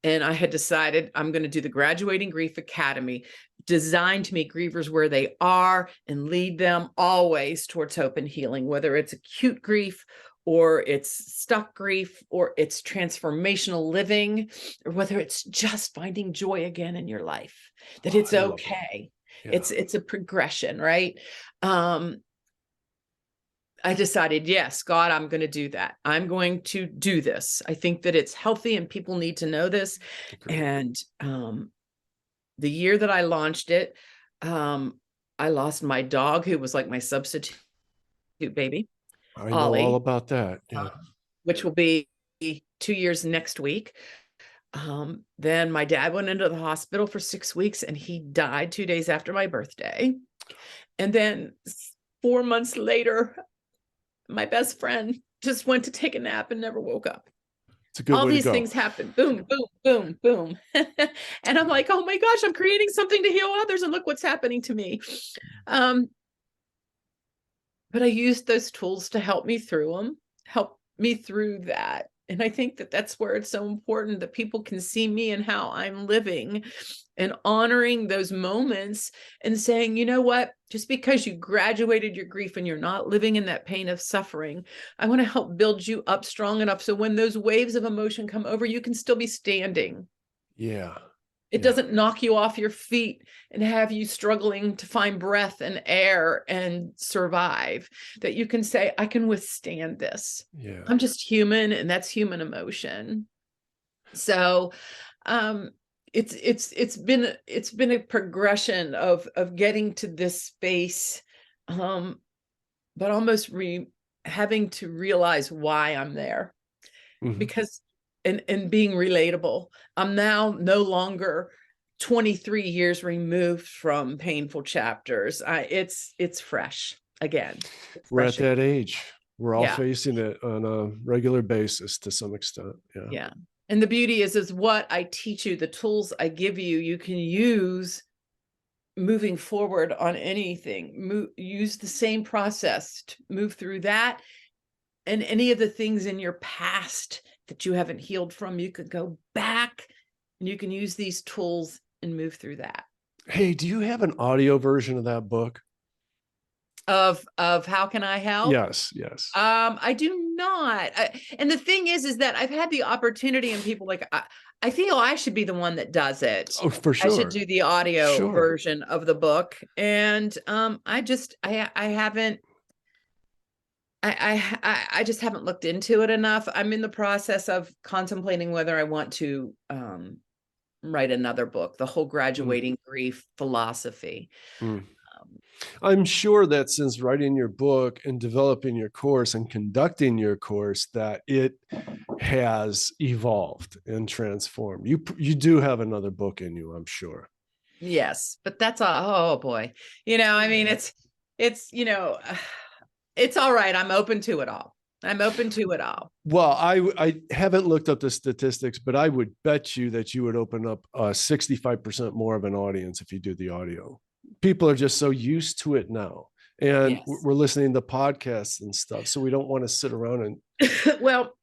and I had decided I'm going to do the Graduating Grief Academy, designed to meet grievers where they are and lead them always towards hope and healing, whether it's acute grief or it's stuck grief, or it's transformational living, or whether it's just finding joy again in your life, that it's okay. Yeah. It's a progression, right? I decided, yes, God, I'm going to do that. I'm going to do this. I think that it's healthy and people need to know this. Okay. And the year that I launched it, I lost my dog, who was like my substitute baby, I know all Ollie, about that. Yeah. which will be 2 years next week. Then my dad went into the hospital for 6 weeks and he died 2 days after my birthday. And then 4 months later, my best friend just went to take a nap and never woke up. It's a good All way to these go. things happen. Boom, boom, boom, boom. And I'm like, oh my gosh, I'm creating something to heal others. And look what's happening to me. But I used those tools to help me through that. And I think that that's where it's so important that people can see me and how I'm living, and honoring those moments and saying, you know what, just because you graduated your grief and you're not living in that pain of suffering, I want to help build you up strong enough so when those waves of emotion come over, you can still be standing. Yeah. It doesn't knock you off your feet and have you struggling to find breath and air and survive, that you can say, I can withstand this. Yeah. I'm just human, and that's human emotion. So it's been a progression of getting to this space, but almost having to realize why I'm there. Mhm. Because and being relatable. I'm now no longer 23 years removed from painful chapters. It's fresh again. It's We're fresh at that age. We're all Yeah. facing it on a regular basis to some extent. Yeah. Yeah. And the beauty is what I teach you, the tools I give you, you can use moving forward on anything. Use the same process to move through that. And any of the things in your past that you haven't healed from, you could go back and you can use these tools and move through that. Hey, do you have an audio version of that book? Of how can I help? Yes. Yes. I do not. And the thing is that I've had the opportunity, and people like, I feel I should be the one that does it. Oh, for I should sure. do the audio Sure. version of the book. And I haven't. I just haven't looked into it enough. I'm in the process of contemplating whether I want to write another book, the whole graduating grief philosophy. I'm sure that since writing your book and developing your course and conducting your course, that it has evolved and transformed. You do have another book in you, I'm sure. Yes, but that's all. Oh boy, I mean, it's it's all right. I'm open to it all. I'm open to it all. Well, I haven't looked up the statistics, but I would bet you that you would open up 65% more of an audience if you do the audio. People are just so used to it now. And Yes. we're listening to podcasts and stuff. So we don't want to sit around and Well,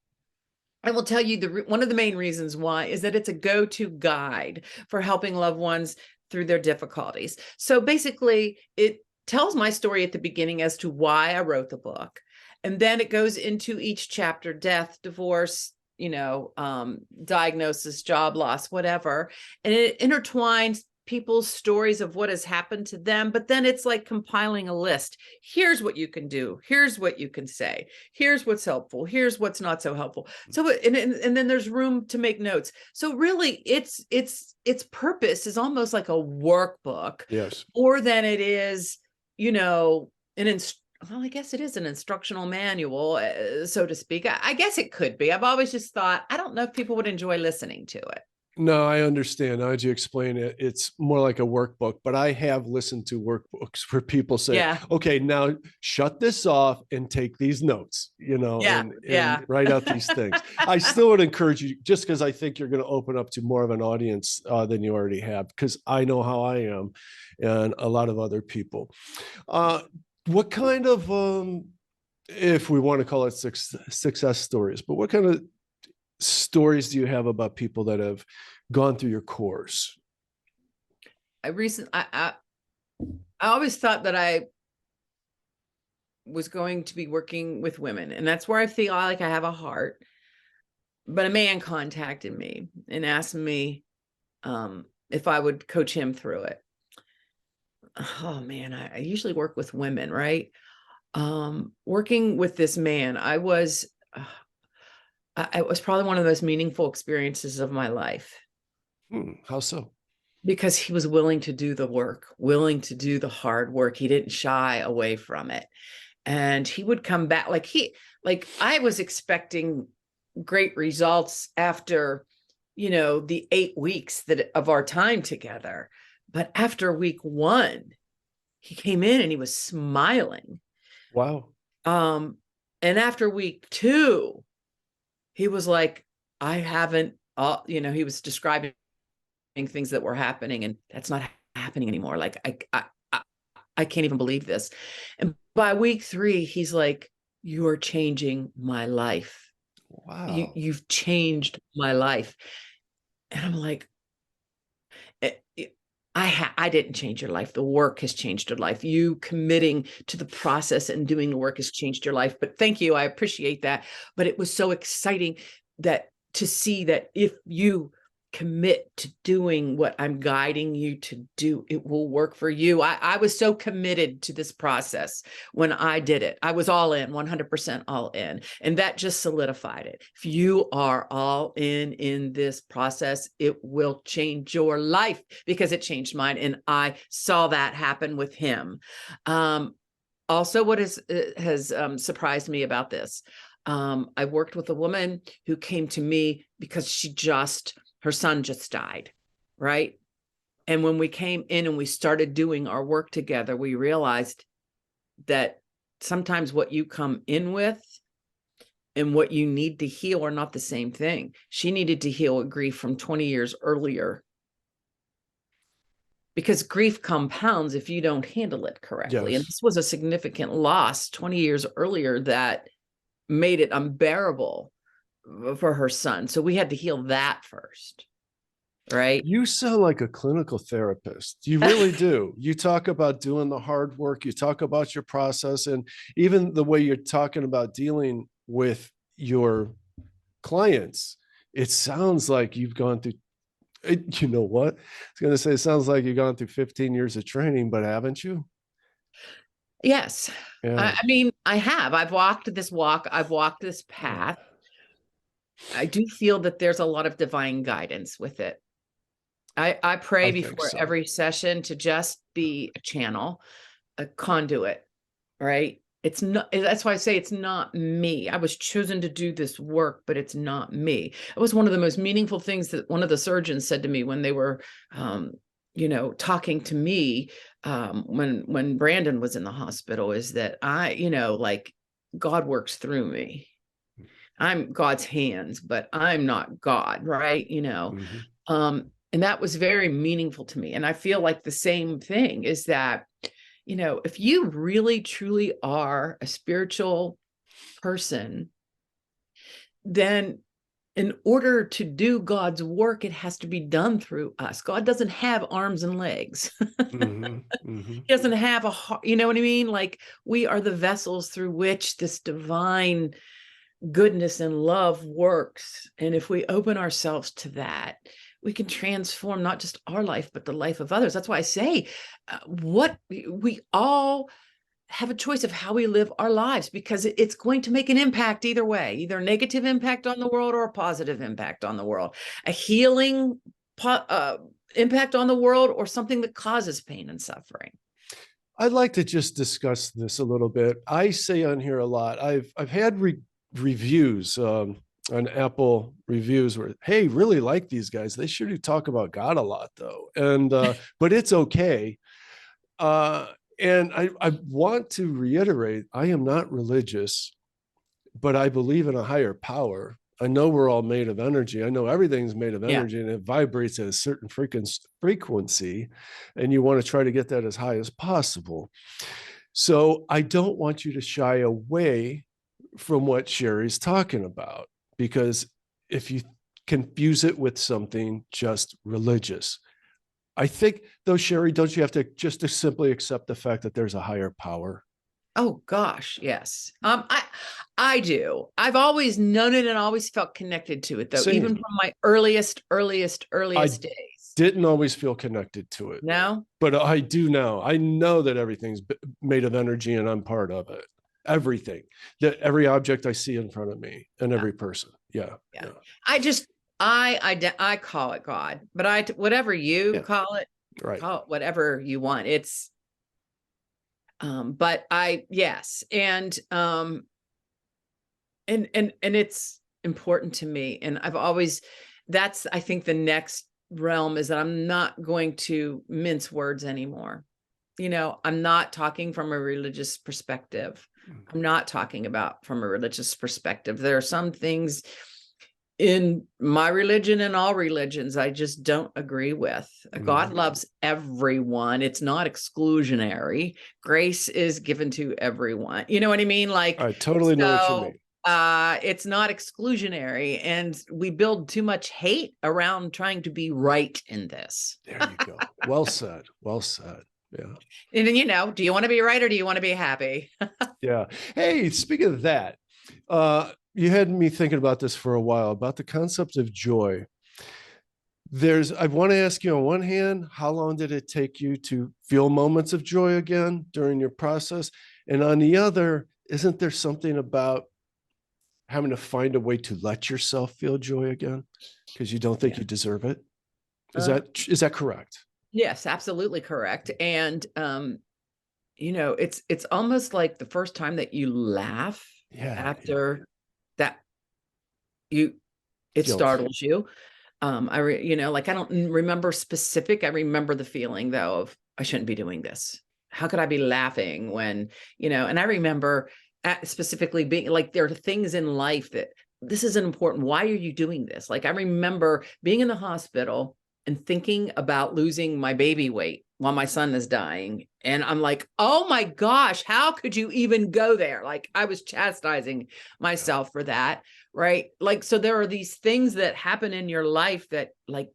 I will tell you one of the main reasons why is that it's a go-to guide for helping loved ones through their difficulties. So basically, it tells my story at the beginning as to why I wrote the book. And then it goes into each chapter: death, divorce, diagnosis, job loss, whatever. And it intertwines people's stories of what has happened to them. But then it's like compiling a list. Here's what you can do. Here's what you can say. Here's what's helpful. Here's what's not so helpful. So, and then there's room to make notes. So really its purpose is almost like a workbook, yes. more than it is, well, I guess it is an instructional manual, so to speak. I guess it could be. I've always just thought, I don't know if people would enjoy listening to it. No, I understand. Now that you explain it, it's more like a workbook, but I have listened to workbooks where people say, Yeah. okay, now shut this off and take these notes, Yeah. and Yeah. write out these things. I still would encourage you, just because I think you're going to open up to more of an audience than you already have, because I know how I am and a lot of other people. What kind of, if we want to call it success stories, but what kind of stories do you have about people that have gone through your course? I always thought that I was going to be working with women, and that's where I feel like I have a heart. But a man contacted me and asked me if I would coach him through it. Oh man, I usually work with women, right? Working with this man, it was probably one of the most meaningful experiences of my life, How so? because he was willing to do the work, willing to do the hard work. He didn't shy away from it. And he would come back like I was expecting great results after, the 8 weeks of our time together. But after week 1, he came in and he was smiling. Wow. And after week 2, he was like, I haven't, he was describing things that were happening, and that's not happening anymore. Like, I can't even believe this. And by week 3, he's like, you are changing my life. Wow. You've changed my life. And I'm like, I didn't change your life. The work has changed your life. You committing to the process and doing the work has changed your life. But thank you. I appreciate that. But it was so exciting to see that if you commit to doing what I'm guiding you to do, it will work for you. I was so committed to this process when I did it. I was all in, 100% all in. And that just solidified it. If you are all in this process, it will change your life, because it changed mine. And I saw that happen with him. Also, what has surprised me about this, I worked with a woman who came to me because her son just died, right? And when we came in and we started doing our work together, we realized that sometimes what you come in with and what you need to heal are not the same thing. She needed to heal a grief from 20 years earlier, because grief compounds if you don't handle it correctly. Yes. And this was a significant loss 20 years earlier that made it unbearable for her son. So we had to heal that first, right? You sound like a clinical therapist. You really do. You talk about doing the hard work, you talk about your process, and even the way you're talking about dealing with your clients. It sounds like you've gone through, you know what? I was going to say, it sounds like you've gone through 15 years of training, but haven't you? Yes. Yeah. I mean, I have. I've walked this walk. I've walked this path. I do feel that there's a lot of divine guidance with it. I pray I think before so. every session to just be a channel. a conduit, right? It's not, that's why I say it's not me. I was chosen to do this work, but it's not me. It was one of the most meaningful things that one of the surgeons said to me when they were, talking to me, when Brandon was in the hospital, is that like God works through me. I'm God's hands, but I'm not God, right? Mm-hmm. And that was very meaningful to me. And I feel like the same thing is that, if you really truly are a spiritual person, then in order to do God's work, it has to be done through us. God doesn't have arms and legs. Mm-hmm. Mm-hmm. He doesn't have a heart, you know what I mean? Like, we are the vessels through which this divine goodness and love works. And if we open ourselves to that, we can transform not just our life, but the life of others. That's why I say what we all have a choice of how we live our lives, because it's going to make an impact either way, either a negative impact on the world or a positive impact on the world, a healing impact on the world, or something that causes pain and suffering. I'd like to just discuss this a little bit. I say on here a lot. I've had reviews on Apple reviews where, hey, really like these guys. They sure do talk about God a lot, though, and but it's okay. And I want to reiterate, I am not religious, but I believe in a higher power. I know we're all made of energy. I know everything's made of Yeah. energy and it vibrates at a certain frequency, and you want to try to get that as high as possible. So I don't want you to shy away from what Sherrie's talking about, because if you confuse it with something just religious, I think, though, Sherrie, don't you have to just to simply accept the fact that there's a higher power? Oh gosh, yes. I do. I've always known it and always felt connected to it, though, even Same. from my earliest I days. didn't always feel connected to it, No? but I do now. I know that everything's made of energy and I'm part of it. Everything, that every object I see in front of me and Yeah. every person. Yeah. Yeah. Yeah. I call it God, but whatever you Yeah. call it Right. whatever you want. It's but yes. And it's important to me. And I've always, that's, I think, the next realm is that I'm not going to mince words anymore. I'm not talking from a religious perspective. I'm not talking about from a religious perspective. There are some things in my religion and all religions I just don't agree with. God loves everyone. It's not exclusionary. Grace is given to everyone. You know what I mean? Like, I totally know what you mean. it's not exclusionary, and we build too much hate around trying to be right in this. There you go. Well said. Well said. Yeah. And then, do you want to be right or do you want to be happy? Yeah. Hey, speaking of that, you had me thinking about this for a while, about the concept of joy. I want to ask you, on one hand, how long did it take you to feel moments of joy again during your process? And on the other, isn't there something about having to find a way to let yourself feel joy again because you don't think Yeah. you deserve it? Is that correct? Yes, absolutely correct. And it's almost like the first time that you laugh Yeah. after that, it Guilt. startles you. Like, I don't remember specific. I remember the feeling, though, of I shouldn't be doing this. How could I be laughing when, and I remember specifically being like, there are things in life that this isn't important. Why are you doing this? Like, I remember being in the hospital and thinking about losing my baby weight while my son is dying. And I'm like, oh my gosh, how could you even go there? Like, I was chastising myself for that. Right. Like, so there are these things that happen in your life that, like,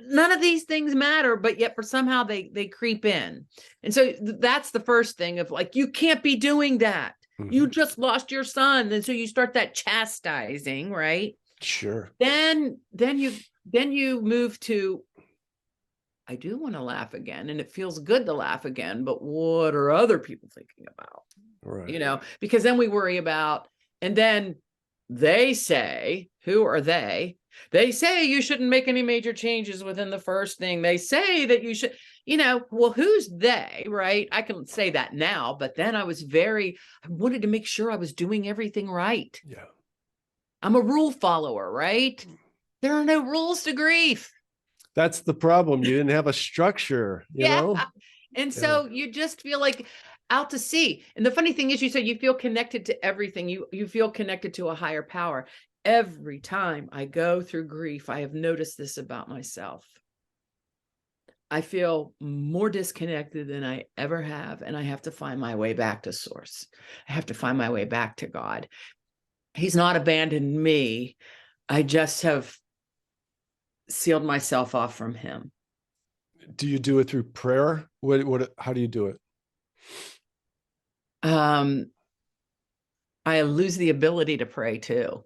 none of these things matter, but yet for somehow they creep in. And so that's the first thing of, like, you can't be doing that. You just lost your son. And so you start that chastising, right? Sure. Then you move to, I do want to laugh again, and it feels good to laugh again, but what are other people thinking about? Right. Because then we worry about, and then they say, who are they? They say you shouldn't make any major changes within the first thing. They say that you should, well, who's they, right? I can say that now, but then I wanted to make sure I was doing everything right. Yeah. I'm a rule follower, right? There are no rules to grief. That's the problem. You didn't have a structure, Yeah. know? And Yeah. so you just feel like out to sea. And the funny thing is, you said you feel connected to everything. You feel connected to a higher power. Every time I go through grief, I have noticed this about myself. I feel more disconnected than I ever have, and I have to find my way back to source. I have to find my way back to God. He's not abandoned me. I just have sealed myself off from him. Do you do it through prayer? How do you do it? I lose the ability to pray too.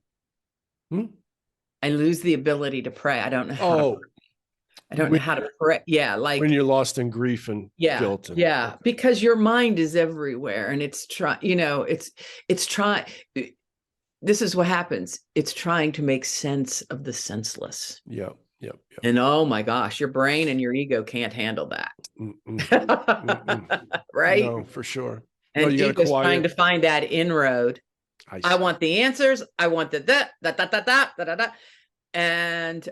I lose the ability to pray. I don't know how to pray. I don't know how to pray. Yeah, like when you're lost in grief and guilt. Okay. Because your mind is everywhere, and it's trying. It's trying. This is what happens. It's trying to make sense of the senseless. Yep. And oh my gosh, your brain and your ego can't handle that. Right? No, for sure. And ego's trying to find that inroad. I want the answers. I want the. And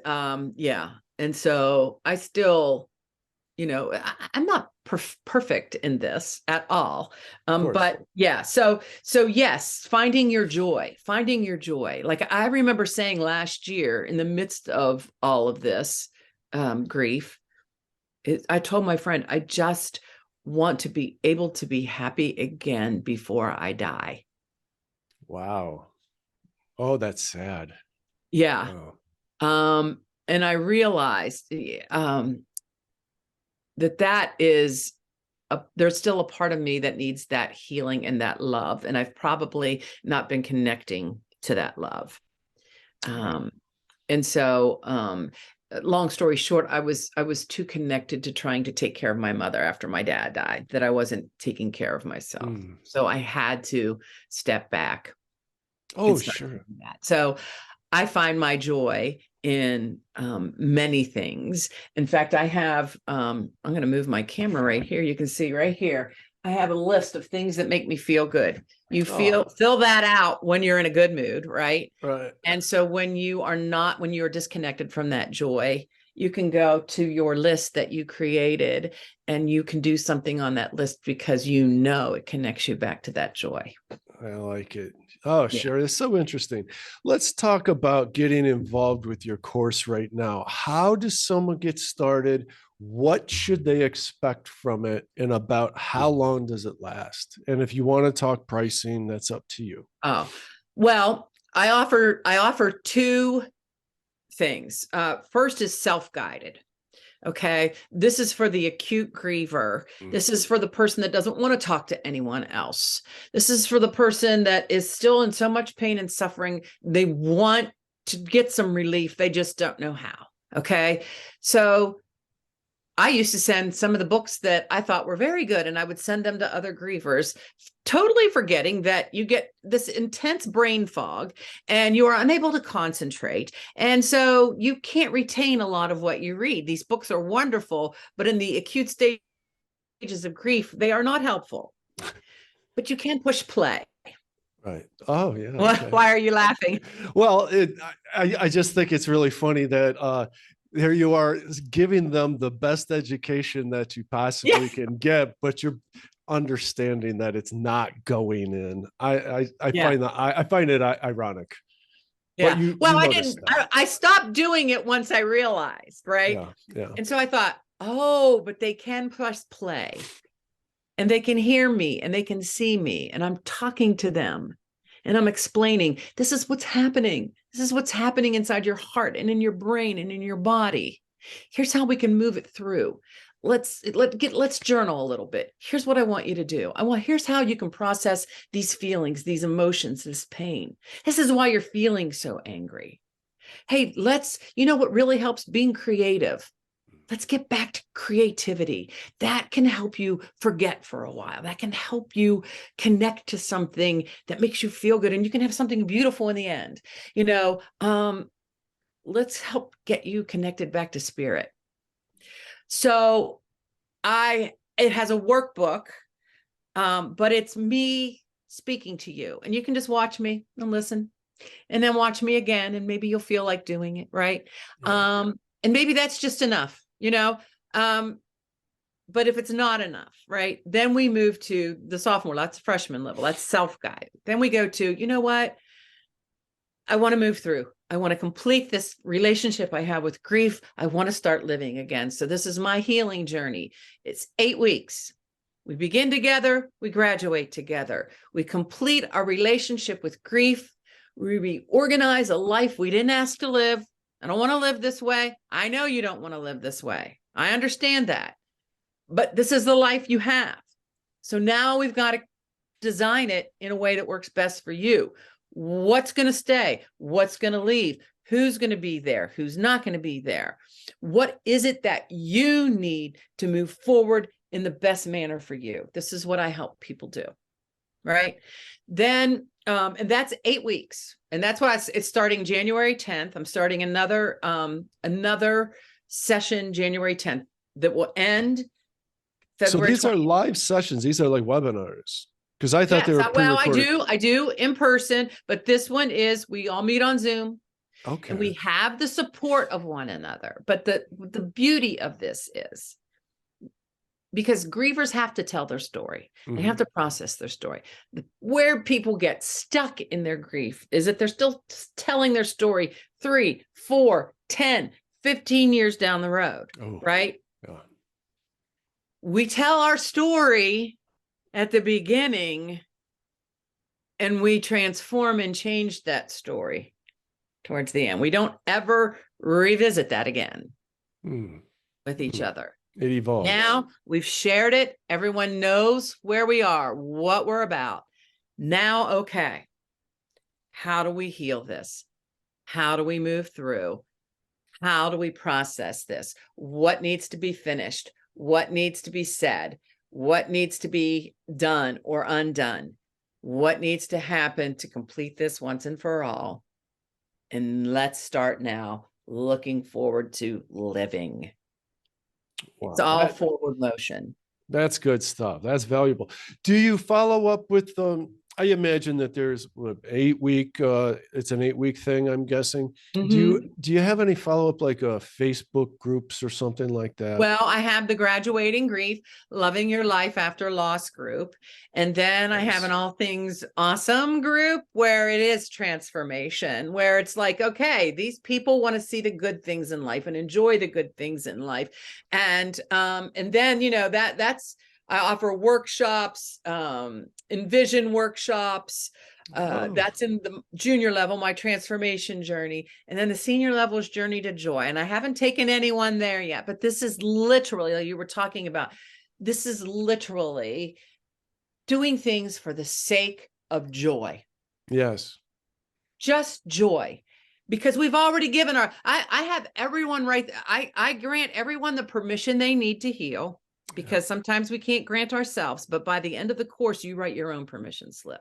yeah. And so I still, I'm not perfect in this at all. But yeah, so yes, finding your joy. Like I remember saying last year in the midst of all of this grief, I told my friend, I just want to be able to be happy again before I die. Wow. Oh, that's sad. Yeah. Oh. And I realized that is there's still a part of me that needs that healing and that love. And I've probably not been connecting to that love. And so, long story short, I was too connected to trying to take care of my mother after my dad died that I wasn't taking care of myself. So I had to step back. Oh, sure. So I find my joy in many things. In fact, I have, I'm going to move my camera right here. You can see right here, I have a list of things that make me feel good. You fill that out when you're in a good mood, right? Right. And so when you're disconnected from that joy, you can go to your list that you created and you can do something on that list because it connects you back to that joy. I like it. Oh, Sherrie, it's so interesting. Let's talk about getting involved with your course right now. How does someone get started? What should they expect from it? And about how long does it last? And if you want to talk pricing, that's up to you. Oh, well, I offer two things. First is self-guided. Okay. This is for the acute griever. This is for the person that doesn't want to talk to anyone else. This is for the person that is still in so much pain and suffering. They want to get some relief. They just don't know how. Okay. So I used to send some of the books that I thought were very good, and I would send them to other grievers, totally forgetting that you get this intense brain fog and you are unable to concentrate. And so you can't retain a lot of what you read. These books are wonderful, but in the acute stages of grief, they are not helpful. But you can push play. Right. Oh, yeah. Okay. Why are you laughing? Well, I just think it's really funny that there you are giving them the best education that you possibly can get, but you're understanding that it's not going in. I find it ironic. Yeah. I stopped doing it once I realized, right? Yeah. And so I thought, but they can press play and they can hear me and they can see me and I'm talking to them. And I'm explaining, this is what's happening. This is what's happening inside your heart and in your brain and in your body. Here's how we can move it through. Let's journal a little bit. Here's what I want you to do. Here's how you can process these feelings, these emotions, this pain. This is why you're feeling so angry. Hey, what really helps? Being creative. Let's get back to creativity. That can help you forget for a while. That can help you connect to something that makes you feel good. And you can have something beautiful in the end. let's help get you connected back to spirit. So it has a workbook, but it's me speaking to you, and you can just watch me and listen, and then watch me again, and maybe you'll feel like doing it, right? Yeah. And maybe that's just enough, but if it's not enough, right, then we move to the sophomore, that's freshman level, that's self-guide. Then we go to, you know what, I want to move through. I want to complete this relationship I have with grief. I want to start living again. So this is my healing journey. It's 8 weeks. We begin together. We graduate together. We complete our relationship with grief. We reorganize a life we didn't ask to live. I don't want to live this way. I know you don't want to live this way. I understand that. But this is the life you have. So now we've got to design it in a way that works best for you. What's going to stay? What's going to leave? Who's going to be there? Who's not going to be there? What is it that you need to move forward in the best manner for you? This is what I help people do, right? Then, and that's 8 weeks. And that's why it's starting January 10th. I'm starting another session January 10th that will end February 20th. So these are live sessions. These are like webinars. Because I thought Yes, they were pre-recorded. I do in person, but this one is, we all meet on Zoom. Okay. And we have the support of one another. But the beauty of this is, because grievers have to tell their story. They have to process their story. Where people get stuck in their grief is that they're still telling their story 3, 4, 10, 15 years down the road, right? Yeah. We tell our story at the beginning, and we transform and change that story towards the end. We don't ever revisit that again with each other. It evolves. Now we've shared it. Everyone knows where we are, what we're about. Now, okay, how do we heal this? How do we move through? How do we process this? What needs to be finished? What needs to be said? What needs to be done or undone? What needs to happen to complete this once and for all? And let's start now looking forward to living. Wow, it's all forward motion. That's good stuff. That's valuable. Do you follow up with I imagine that there's what, 8 week, it's an 8 week thing, I'm guessing. Do you have any follow-up, like Facebook groups or something like that? Well, I have the Graduating Grief, Loving Your Life After Loss group. And then I have an All Things Awesome group where it is transformation, where it's like, okay, these people want to see the good things in life and enjoy the good things in life. And then, that's, I offer workshops, envision workshops. That's in the junior level, my transformation journey. And then the senior level is Journey to Joy. And I haven't taken anyone there yet, but this is literally, like you were talking about, this is literally doing things for the sake of joy. Yes. Just joy. Because we've already given I have everyone right. I grant everyone the permission they need to heal, because sometimes we can't grant ourselves, but by the end of the course, you write your own permission slip.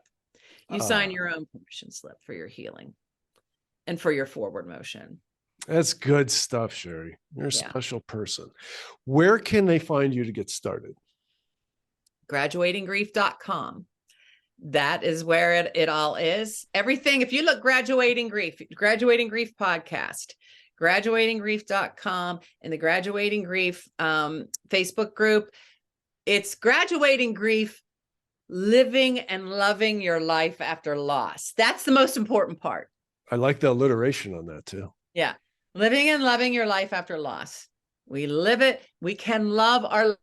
You sign your own permission slip for your healing and for your forward motion. That's good stuff, Sherrie. You're a special person. Where can they find you to get started? Graduatinggrief.com. That is where it all is. Everything. If you look Graduating Grief podcast, graduatinggrief.com, and the Graduating Grief Facebook group, it's Graduating Grief, Living and Loving Your Life After Loss. That's the most important part. I like the alliteration on that too. Yeah. Living and loving your life after loss. We live it. We can love our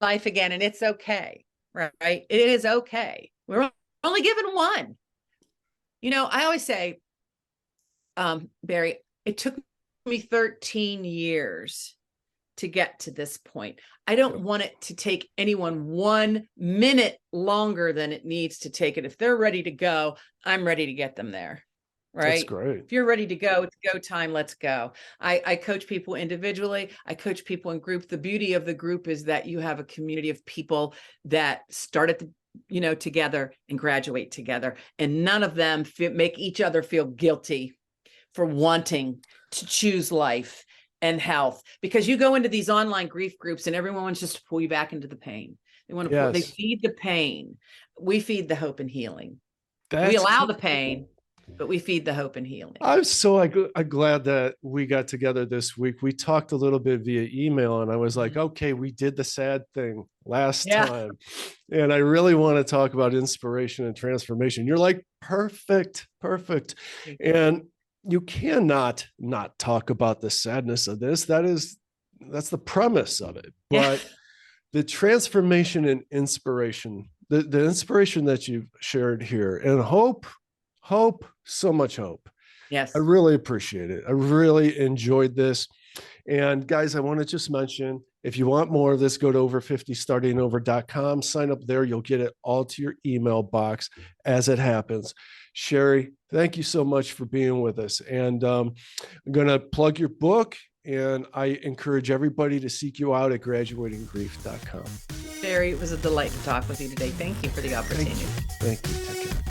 life again, and it's okay, right? It is okay. We're only given one. I always say, Barry, it took me 13 years to get to this point. I don't want it to take anyone 1 minute longer than it needs to take it. If they're ready to go, I'm ready to get them there. Right. That's great. If you're ready to go, it's go time. Let's go. I coach people individually. I coach people in group. The beauty of the group is that you have a community of people that start at together and graduate together, and none of them make each other feel guilty for wanting to choose life and health, because you go into these online grief groups and everyone wants just to pull you back into the pain. They want to they Yes. feed the pain. We feed the hope and healing. We That's allow the pain, but we feed the hope and healing. I'm so glad that we got together this week. We talked a little bit via email, and I was like, okay, we did the sad thing last time. And I really want to talk about inspiration and transformation. You're like, perfect. And you cannot not talk about the sadness of this. That's the premise of it. But the transformation and inspiration, the inspiration that you've shared here, and hope, so much hope. Yes. I really appreciate it. I really enjoyed this. And guys, I want to just mention, if you want more of this, go to over50startingover.com, sign up there. You'll get it all to your email box as it happens. Sherrie, thank you so much for being with us. And I'm going to plug your book, and I encourage everybody to seek you out at graduatinggrief.com. Sherrie, it was a delight to talk with you today. Thank you for the opportunity. Thank you. Take care.